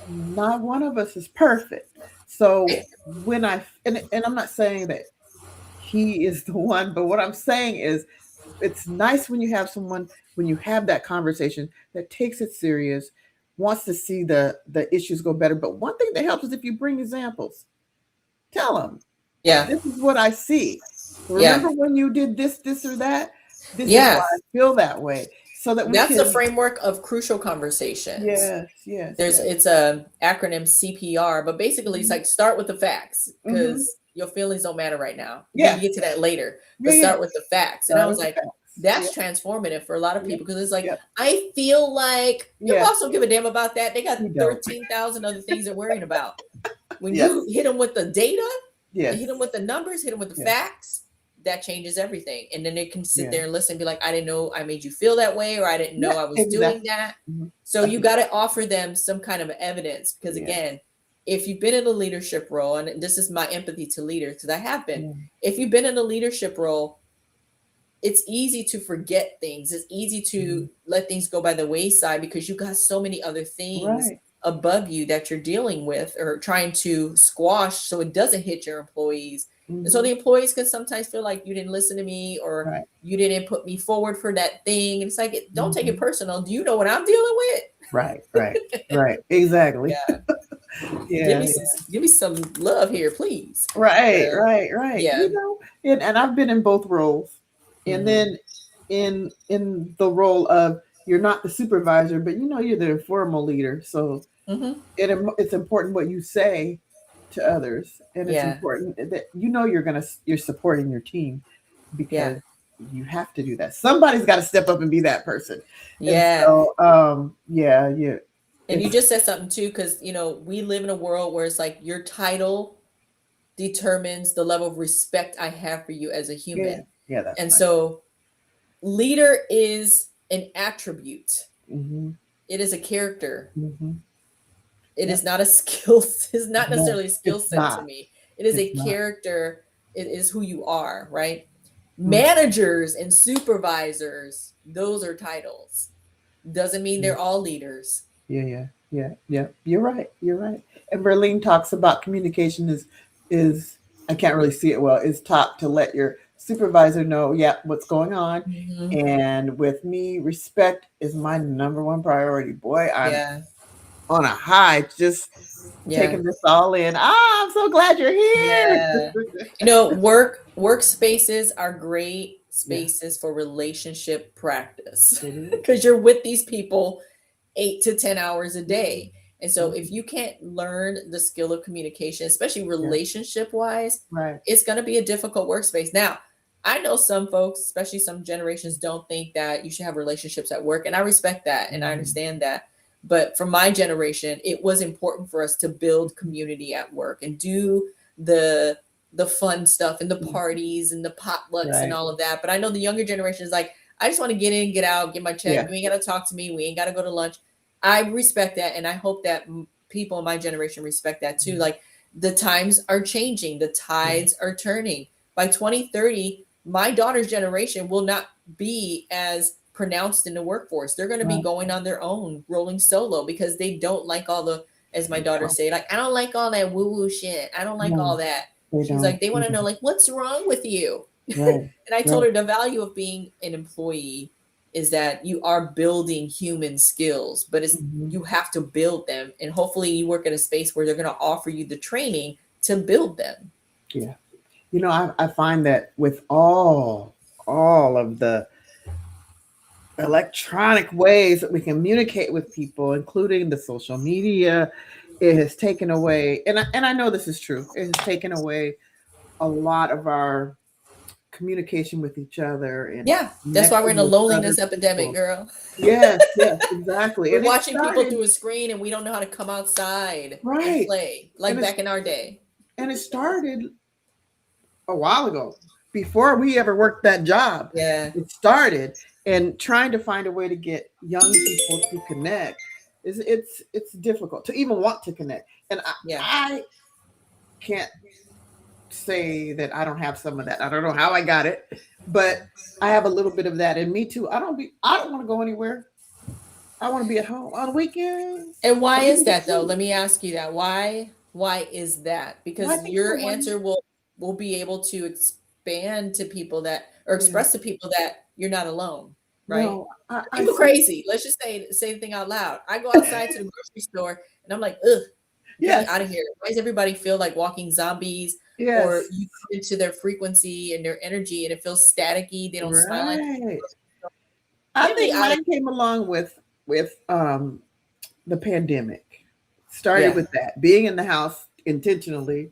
not one of us is perfect. So when and I'm not saying that he is the one, but what I'm saying is it's nice when you have someone when you have that conversation that takes it serious, wants to see the issues go better. But one thing that helps is if you bring examples. Tell them Yeah. this is what I see. Yeah. Remember when you did this or that? This is why Yeah. I feel that way. So that we That's the can framework of crucial conversations. yes, yes, There's yes. it's a acronym CPR, but basically it's Mhm. like start with the facts, Mhm. because your feelings don't matter right now. We Yeah. can get to that later, Yeah, but yeah. start with the facts. And I Start was with the like, facts. that's Yep, transformative for a lot of yep, people, because it's like, yep. I feel like your Yeah, boss don't give a damn about that. They got we don't. 13,000 other things they're worrying about. When Yes. you hit them with the data, Yes. Hit them with the numbers, hit them with the Yes. facts. That changes everything. And then they can sit Yeah. there and listen and be like, I didn't know I made you feel that way, or I didn't Yeah. know I was doing Exactly. that. Mhm. So I you think. got to offer them some kind of evidence. Because Yeah. again, if you've been in a leadership role, and this is my empathy to leaders, because I have been, Yeah. if you've been in a leadership role, it's easy to forget things. It's easy to Mhm. let things go by the wayside because you got so many other things Right. above you that you're dealing with or trying to squash so it doesn't hit your employees. And so Hmm. the employees can sometimes feel like you didn't listen to me or Right. you didn't put me forward for that thing. And it's like, don't take it Hmm. personal. Do you know what I'm dealing with? Right. Right. Right. Exactly. Yeah. Give Yeah. me some give me some love here, please. Right, Uh, right, right. yeah. And I've been in both roles. And Mhm. then in the role of you're not the supervisor, but you're the informal leader. So Mhm. it's important what you say to others, and it's Yeah. important that you're supporting your team Yeah. because you have to do that. Somebody's got to step up and be that person. And Yeah. so yeah, yeah. And you It's just said something too, because we live in a world where it's like your title determines the level of respect I have for you as a yeah, human. yeah, that's And nice. so leader is an attribute. Hmm. It is a character. Hmm. It Yep. is not a skill. It's not No, necessarily a skill it's set to not. me. It is It's a not. character. It is who you are, right? Mm, Managers and supervisors, those are titles. Doesn't mean yeah, they're all leaders. yeah, yeah, yeah, yeah. You're right. You're right. And Berlin talks about communication is I can't really see it well. Is taught to let your supervisor know, yeah, what's going on. Mhm. And with me, respect is my number one priority. Boy, I'm Yeah. on a high, just Yeah. taking this all in. Ah, I'm so glad you're here. Yeah. Workspaces are great Yeah, spaces for relationship practice it is. because you're with these people 8 to 10 hours a Mhm, day. And so if mhm. you can't learn the skill of communication, especially Yeah, relationship wise, right. it's going to be a difficult workspace. Now, I know some folks, especially some generations, don't think that you should have relationships at work. And I respect that and I Mhm, understand that. But for my generation, it was important for us to build community at work and do the the fun stuff and the mhm. parties and the potlucks and Right. all of that. But I know the younger generation is like, I just want to get in, get out, get my check. Yeah. You ain't got to talk to me. We ain't got to go to lunch. I respect that. And I hope that people in my generation respect that too. Mhm, Like the times are changing, the yeah, tides are turning. By 2030, my daughter's generation will not be as pronounced in the workforce. They're going to be right. going on their own, rolling solo because they don't like all the, as my They daughter don't. say, like, I don't like all that woo woo shit. I don't like all No, that. they She's don't. like, they They want to know, don't. like, what's wrong with you? Right. And I told Right. her the value of being an employee is that you are building human skills, but it's Mhm. you have to build them. And hopefully you work at a space where they're going to offer you the training to build them. Yeah. I find that with all of the electronic ways that we communicate with people, including the social media, it has taken away, and I know this is true. It has taken away a lot of our communication with each other and Yeah, that's why we're connecting in a with other loneliness epidemic, people. girl. Yes, yes, exactly. We're And it watching people started through a screen and we don't know how to come outside and right, play and like back in our day. it started a while ago, before we ever worked that job. Yeah, It started, and trying to find a way to get young people to connect is it's difficult to even want to connect. And yeah. I can't say that I don't have some of that. I don't know how I got it, but I have a little bit of that in me too. I don't want to go anywhere. I want to be at home on weekends And why or is even this that though? week. Let me ask you that. Why is that? Well, I Because think your someone, answer will be able to expand to people that or yeah, express to people that you're not alone, right? no, I People see, crazy. Let's just say the thing out loud. I go outside to the grocery store and I'm like, ugh, get me yes, out of here. Why does everybody feel like walking zombies? Or yes, you come into their frequency and their energy and it feels staticky. They don't smile at right. you. I Get me think out of mine came along with the pandemic. Started yeah. with that, being in the house intentionally,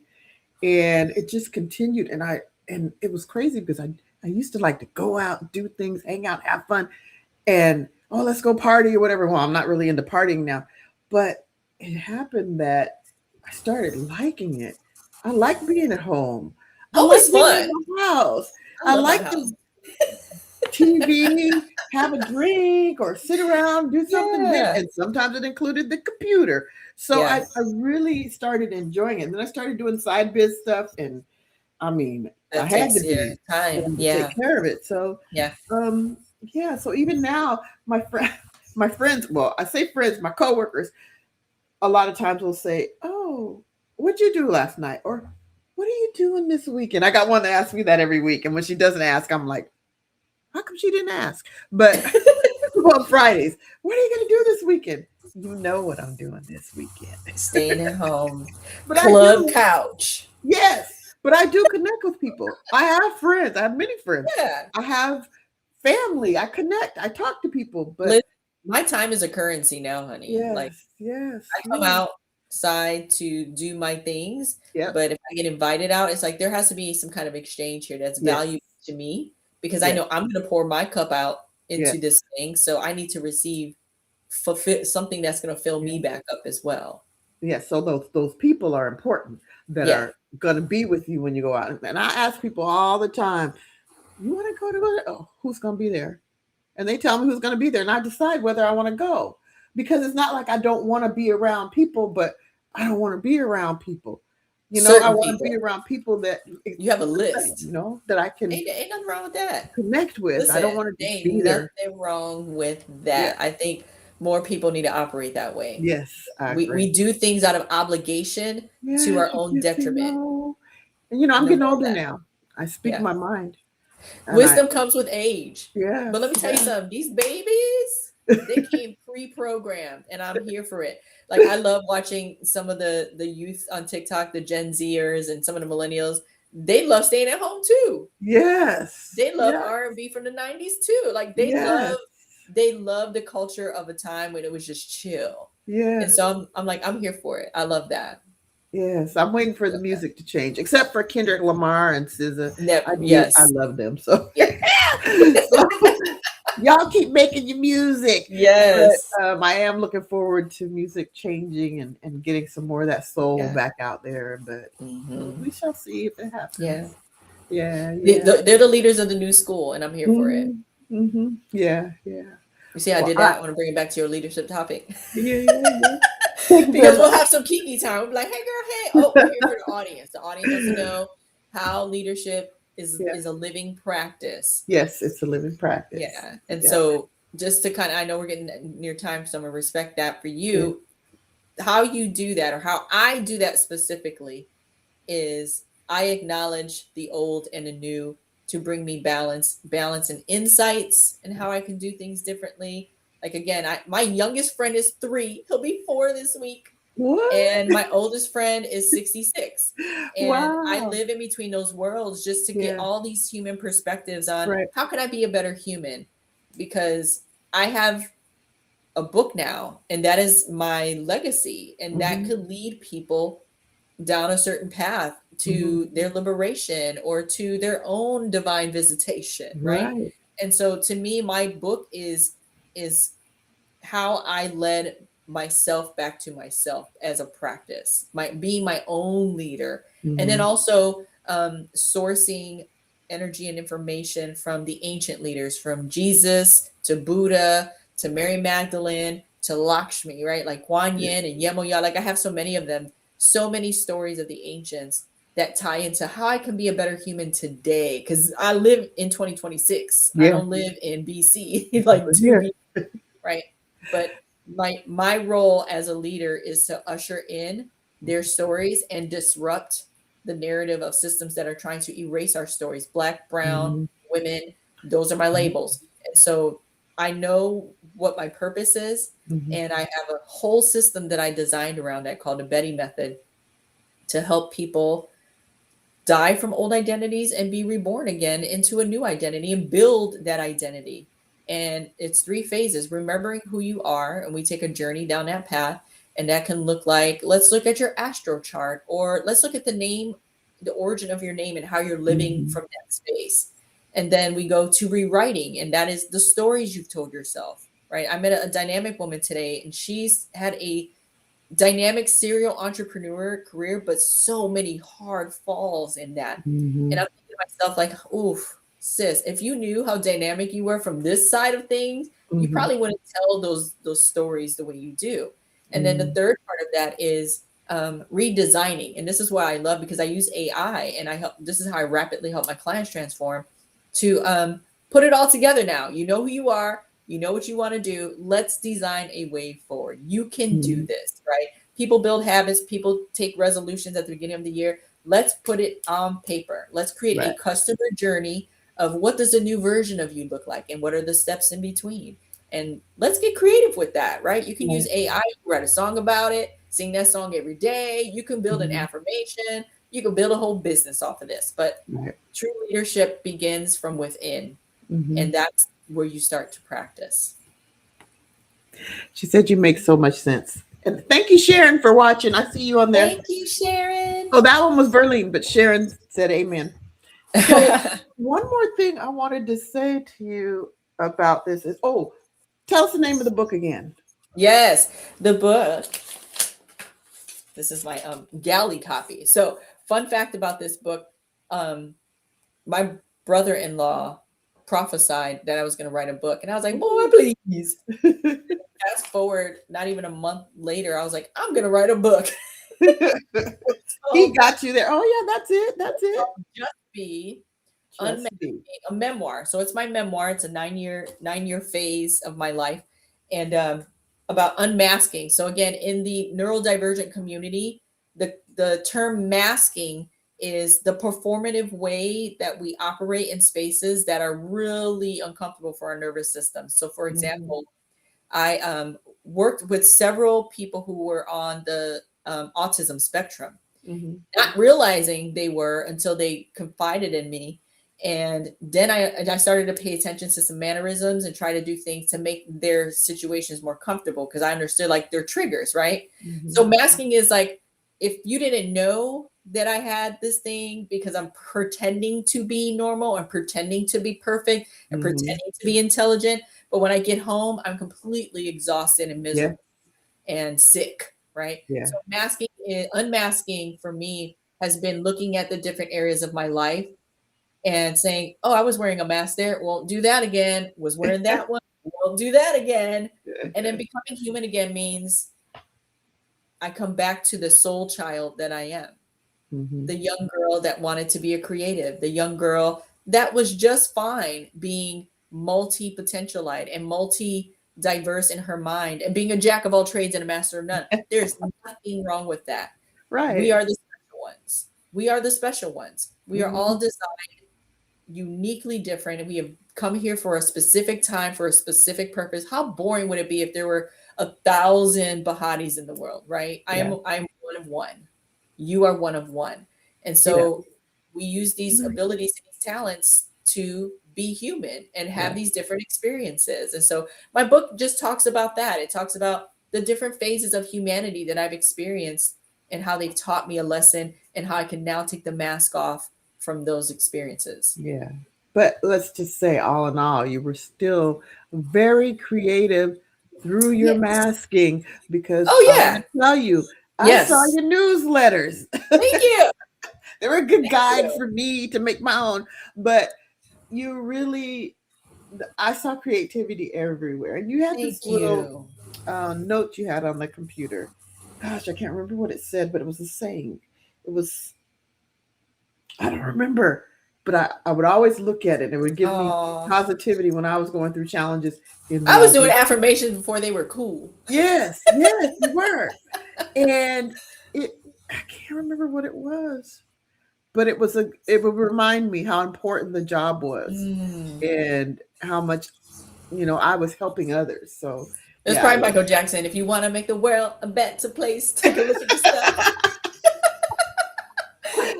and it just continued. And it was crazy because I used to like to go out, do things, hang out, have fun, and oh, let's go party or whatever. Well, I'm not really into partying now, but it happened that I started liking it. I like being at home. I Home like is being at fun. my house. I I love my like house. to TV, have a drink, or sit around, do something. Yeah. And sometimes it included the computer. So Yeah. I really started enjoying it. And then I started doing side biz stuff. And I mean, I That had to takes your be time. wanting to take Yeah. care of it. So Yeah. um yeah, so even now my friends, well, I say friends, my coworkers, a lot of times will say, "Oh, what'd you do last night?" Or "What are you doing this weekend?" I got one that asks me that every week. And when she doesn't ask, I'm like, how come she didn't ask? But on Fridays, what are you going to do this weekend? You know what I'm doing this weekend. Staying at home. But I Club do, couch. yes, but I do connect with people. I have friends. I have many friends. Yeah. I have family. I connect. I talk to people. But Listen, my time is a currency now, honey. Like yes, yes, I come yes, outside to do my things, yep, but if I get invited out, it's like there has to be some kind of exchange here that's yes, valuable to me because I yes, know I'm going to pour my cup out yes, into this thing, so I need to receive fulfill something that's going to fill me yes. back up as well. Yes, so those people are important that Yeah, are going to be with you when you go out. And I ask people all the time, "You want to go to oh, who's going to be there?" And they tell me who's going to be there, and I decide whether I want to go because it's not like I don't want to be around people, but I don't want to be around people. I certain want to be people. around people that You have a same, list. that I can Ain't nothing wrong with that. connect with. I Listen, don't want to there just ain't be there. nothing wrong with Yeah. that. I think more people need to operate that way. Yes, I agree. We do things out of obligation to Yes, our you own can't say detriment. no. And I'm No getting more of older that. now. I speak Yeah. my mind, and I Wisdom comes with age. yes, But let me tell you yes. something, these babies, they came pre-programmed and I'm here for it. Like I love watching some of the youth on TikTok, the Gen Zers and some of the millennials. They love staying at home too. Yes. They love Yeah. R&B from the 90s too. Like Yes. they love the culture of a time when it was just chill. And Yes. so I'm like, I'm here for it. I love that. Yes. I'm waiting for the Love that. music to change, except for Kendrick Lamar and SZA. I Yes. love them. So, Yeah. so y'all keep making your music. Yes. But I am looking forward to music changing and getting some more of that soul Yeah. back out there. But Hmm. we shall see if it happens. Yeah. Yeah. Yeah. They're the leaders of the new school, and I'm here for it. Hmm. Hmm. Yeah. Yeah. You see, how I Well, did that. I want to bring it back to your leadership topic yeah, yeah, yeah. Thank you very because we'll much. have some kiki time. We'll be like, "Hey, girl, hey!" Oh, we're here for the audience. The audience wants to know how leadership Yeah. is a living practice. Yes, it's a living practice. Yeah, and Yeah. so just to kind of, I know we're getting near time, so I'm gonna respect that for Yeah. you. How you do that, or how I do that specifically, is I acknowledge the old and the new to bring me balance and insights and how I can do things differently. Like again, my youngest friend is 3. He'll be 4 this week. What? And my oldest friend is 66. And I Wow. live in between those worlds just to get Yeah. all these human perspectives on Right. how can I be a better human? Because I have a book now, and that is my legacy, and that Hmm. could lead people down a certain path Hmm. to their liberation or to their own divine visitation, right? Right. And so to me my book is how I led myself back to myself as a practice, my being my own leader, and then Hmm. also sourcing energy and information from the ancient leaders, from Jesus to Buddha to Mary Magdalene to Lakshmi, right? Like Kuan Yeah. Yin and Yemoya. Like I have so many of them, so many stories of the ancients that tie into how I can be a better human today. Because I live in 2026. I Yeah. don't live in BC, like Over two here. B, right? But my role as a leader is to usher in their stories and disrupt the narrative of systems that are trying to erase our stories. Black, brown, Hmm. women, those are my labels. And so I know what my purpose is, Hmm. and I have a whole system that I designed around that called the Betty method to help people die from old identities and be reborn again into a new identity and build that identity. And it's 3 phases: remembering who you are, and we take a journey down that path. And that can look like, let's look at your astro chart, or let's look at the name, the origin of your name, and how you're living Hmm. from that space. And then we go to rewriting, and that is the stories you've told yourself, right? I met a dynamic woman today, and she's had dynamic serial entrepreneur career, but so many hard falls in that. And Mhm. I'm thinking to myself, like, oof, sis, if you knew how dynamic you were from this side of things, you Mhm. probably wouldn't tell those stories the way you do. And then the Mhm. third part of that is redesigning. And this is what I love because I use AI and I help, this is how I rapidly help my clients transform to put it all together now. You know who you are, you know what you want to do. Let's design a way forward. You can do Mhm. this, right? People build habits, people take resolutions at the beginning of the year. Let's put it on paper. Let's create Right. a customer journey of what does a new version of you look like and what are the steps in between. And let's get creative with that, right? You can use Right. AI, write a song about it, sing that song every day. You can build an Mhm. affirmation. You can build a whole business off of this. But Right. true leadership begins from within, Mhm. and that's where you start to practice. She said you make so much sense. And thank you, Sharon, for watching. I see you on there. Thank you, Sharon. Oh, that one was Verlene, but Sharon said amen. So, one more thing I wanted to say to you about this is, oh, tell us the name of the book again. Yes, the book. This is my galley copy. So, fun fact about this book, um, my brother-in-law prophesied that I was going to write a book, and I was like, "Boy, please." Fast forward, not even a month later, I was like, "I'm going to write a book." It's He called, got you there. Oh, yeah, that's it. That's it's it. called Just Be Just Unmasking, be. a memoir. So it's my memoir. It's a nine year phase of my life, and about unmasking. So again, in the neurodivergent community, the term masking is the performative way that we operate in spaces that are really uncomfortable for our nervous system. So, for Mhm. example, I worked with several people who were on the autism spectrum, Mhm. not realizing they were until they confided in me. And then I started to pay attention to some mannerisms and try to do things to make their situations more comfortable because I understood like their triggers, right? So Mhm. masking is like if you didn't know that I had this thing because I'm pretending to be normal and pretending to be perfect and Mhm. pretending to be intelligent, but when I get home, I'm completely exhausted and Yeah. miserable and sick, right? Yeah. So unmasking for me has been looking at the different areas of my life and saying, "Oh, I was wearing a mask there. Won't do that again. Was wearing that one. Won't do that again." And then becoming human again means I come back to the soul child that I am, Mhm. the young girl that wanted to be a creative, the young girl that was just fine being multi potentialite and multi diverse in her mind and being a jack of all trades and a master of none. There's nothing wrong with that. We Right. are the special ones. We are the special ones. We are all Mhm. designed uniquely different and we have come here for a specific time for a specific purpose. How boring would it be if there were 1,000 Bahatis in the world, right? Yeah. I'm one of one. You are one of one. And Yeah. so we use these Right. abilities and these talents to be human and have Right. these different experiences. And so my book just talks about that. It talks about the different phases of humanity that I've experienced and how they've taught me a lesson and how I can now take the mask off from those experiences. Yeah. But let's just say, all in all, you were still very creative through your Yes. masking because Oh, I'm yeah. going to tell you, I saw Yes. your newsletters. Thank you. They were a good Thank guide you. for me to make my own. But you really, I saw creativity everywhere. And you had this Thank little you. note you had on the computer. Gosh, I can't remember what it said, but it was a saying. It was, I don't remember, but I would always look at it. And it would give me Oh, positivity when I was going through challenges in I was love. doing affirmations before they were cool. Yes, yes, you were. And it, I can't remember what it was, but it would remind me how important the job was Mm. and how much, I was helping others. So It was yeah, I probably love Michael Jackson. If you want to make the world a better place, take a look at yourself.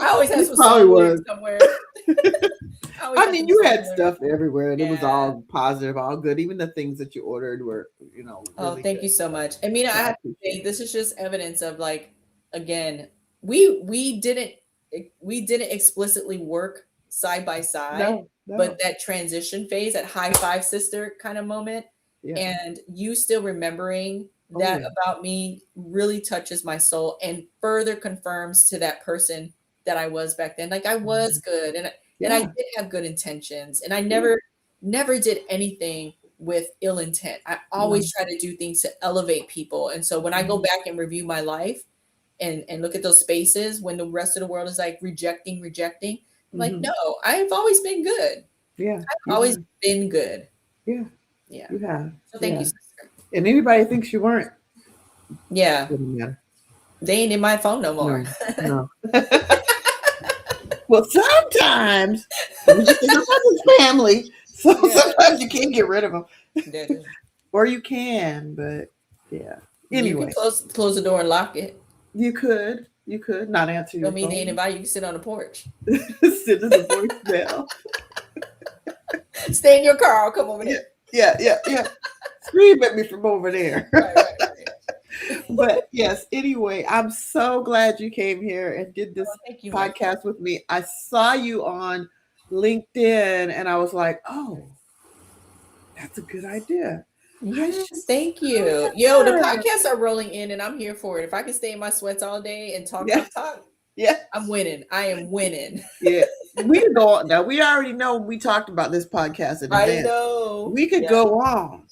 I always have it some probably song lyrics was. somewhere. I always I have mean, some you song had lyrics. stuff everywhere, and it was Yeah. all positive, all good. Even the things that you ordered were, Oh, really thank good. you so So much. I mean, I yeah, I have to appreciate say it. this is just evidence of like, again, we didn't explicitly work side by side, No, no, but that transition phase, that high five sister kind of moment, yeah, and you still remembering that about me really touches my soul and further confirms to that person that I was back then. Like I was good and I did have good intentions and I never did anything with ill intent. I always try to do things to elevate people. And so when I go back and review my life and look at those spaces when the rest of the world is like rejecting, I'm like, no, I've always been good. Yeah. I've always been good. Yeah. Yeah. You have. So thank you, sister. And anybody thinks you weren't. Yeah. Doesn't matter. They ain't in my phone no more. No. Well, sometimes it's family, so sometimes you can't get rid of them, or you can, but yeah. Anyway, you can close the door and lock it. You could not answer your Don't mean phone. they ain't invite you. You can sit on the porch. Sit in the voicemail. Stay in your car. I'll come over there. Yeah. Scream at me from over there. Right. But yes, anyway, I'm so glad you came here and did this podcast with me. I saw you on LinkedIn and I was like, oh, that's a good idea. Yes, thank you. Yo, the podcasts are rolling in and I'm here for it. If I can stay in my sweats all day and talk, I'm winning. I am winning. Yeah. We can go on now. We already know we talked about this podcast in advance. I know. We could go on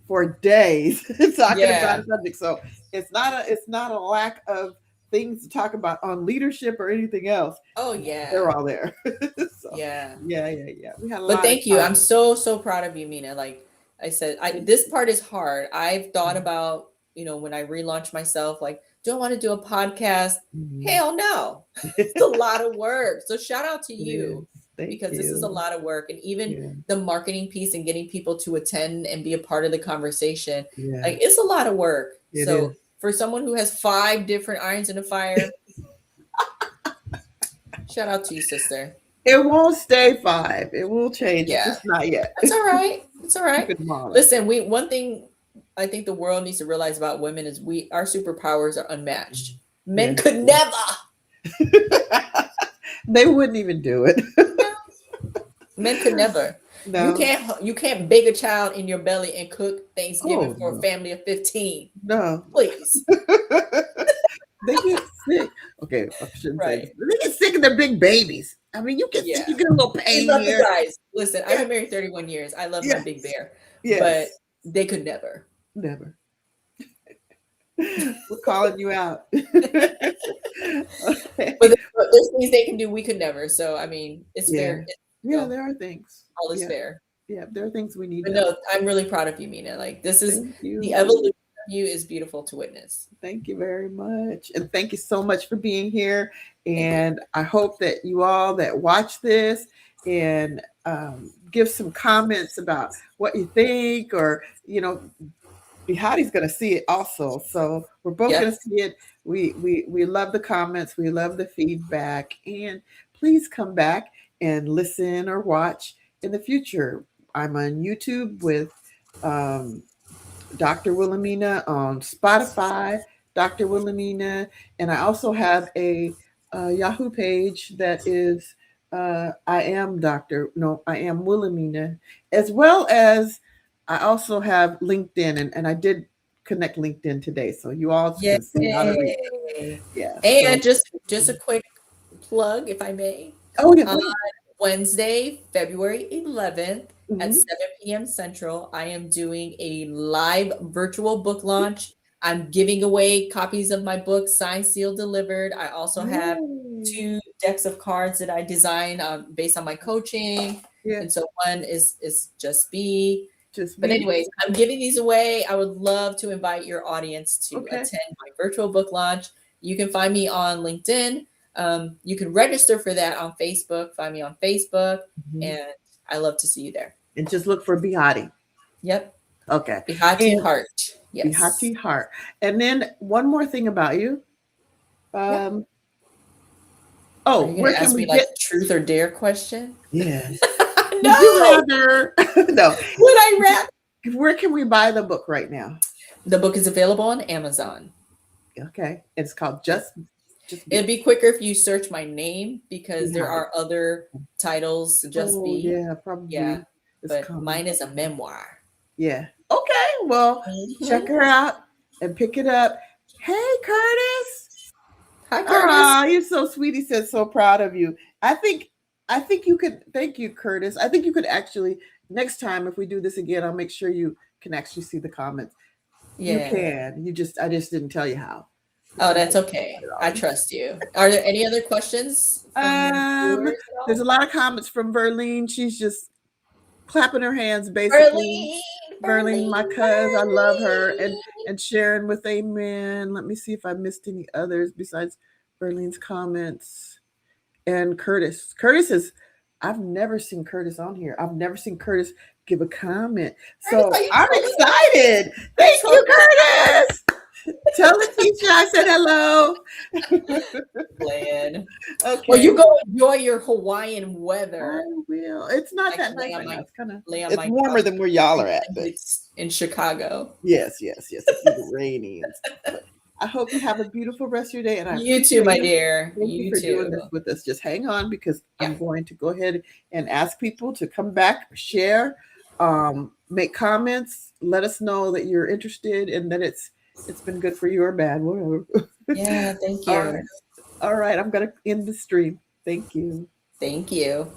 for days talking about a subject. So it's not a lack of things to talk about on leadership or anything else. Oh yeah. They're all there. So, yeah. We had a lot. But thank you. I'm so proud of you, Mina. Like I said, this part is hard. I've thought about, when I relaunch myself, like, do I want to do a podcast? Hell no. It's a lot of work. So shout out to you. Because this is a lot of work. And even the marketing piece and getting people to attend and be a part of the conversation, like it's a lot of work. So for someone who has 5 different irons in the fire, shout out to you, sister. It won't stay 5. It will change. Yeah. Just not yet. It's all right. It's all right. Listen, one thing I think the world needs to realize about women is our superpowers are unmatched. Men could never. They wouldn't even do it. Men could never. No. You can't bake a child in your belly and cook Thanksgiving for a family of 15. No. Please. They get sick. Okay, I shouldn't say this. They get sick of their big babies. I mean, you get a little pain here. Listen, I've been married 31 years. I love my big bear. But they could never. Never. We're calling you out. But there's things they can do we could never. So, I mean, it's fair. There are things. All is fair. Yeah, there are things we need. But no, I'm really proud of you, Mina. Like, this is the evolution of you is beautiful to witness. Thank you very much. And thank you so much for being here. And I hope that you all that watch this and give some comments about what you think, or, Behati's going to see it also. So we're both going to see it. We love the comments. We love the feedback. And please come back and listen or watch in the future. I'm on YouTube with Dr. Wilhelmina, on Spotify, Dr. Wilhelmina, and I also have a Yahoo page that is I am Wilhelmina, as well as I also have LinkedIn, and I did connect LinkedIn today, so you all can see how to reach it. Yeah. And just a quick plug, if I may. Oh, yeah. On Wednesday, February 11th at 7 p.m. Central, I am doing a live virtual book launch. I'm giving away copies of my book, signed, sealed, delivered. I also have 2 decks of cards that I designed based on my coaching. Yeah. And so one is Just Be. But anyways, I'm giving these away. I would love to invite your audience to attend my virtual book launch. You can find me on LinkedIn. You can register for that on Facebook. Find me on Facebook. And I love to see you there. And just look for Behati. Yep. Okay. Behati Hart. Yes. Behati Hart. And then one more thing about you. Are you going to ask me like truth or dare question? Yes. No. Would you rather? No. Would I rather? Where can we buy the book right now? The book is available on Amazon. Okay. It's called Just It'd be quicker if you search my name, because there are other titles. Just Be. Yeah, probably. Yeah. But mine is a memoir. Yeah. Okay. Well, check her out. and pick it up. Hey, Curtis. Hi, Curtis. Ah, you're so sweet. He says, so proud of you. I think you could, thank you, Curtis. I think you could actually, next time, if we do this again, I'll make sure you can actually see the comments. You Yeah. can. I just didn't tell you how. Oh, that's okay. I trust you. Are there any other questions from Um, viewers at there's all? a lot of comments from Verlene. She's just clapping her hands, basically. Berlin, Verlene, my Berlin, cuz, I love her, and Sharon with amen. Let me see if I missed any others besides Verlene's comments. And Curtis. Curtis is, I've never seen Curtis on here. I've never seen Curtis give a comment. Curtis, So are you I'm trolling us? excited. Thank you, Curtis. Tell Letitia I said hello. Land. Okay. Well, you go enjoy your Hawaiian weather. I will. It's not I that can nice lay on right my now. It's kind of, lay on it's my warmer couch than where y'all are and at. pretend But it's in Chicago. yes. It's a little rainy and stuff. But I hope you have a beautiful rest of your day. And I You too, appreciate my you. dear. Thank you You for doing this too. with us. Just hang on because Yeah. I'm going to go ahead and ask people to come back, share, make comments, let us know that you're interested and that it's been good for you or bad, whatever. Yeah, thank All you. right. All right. I'm gonna end the stream. Thank you. Thank you.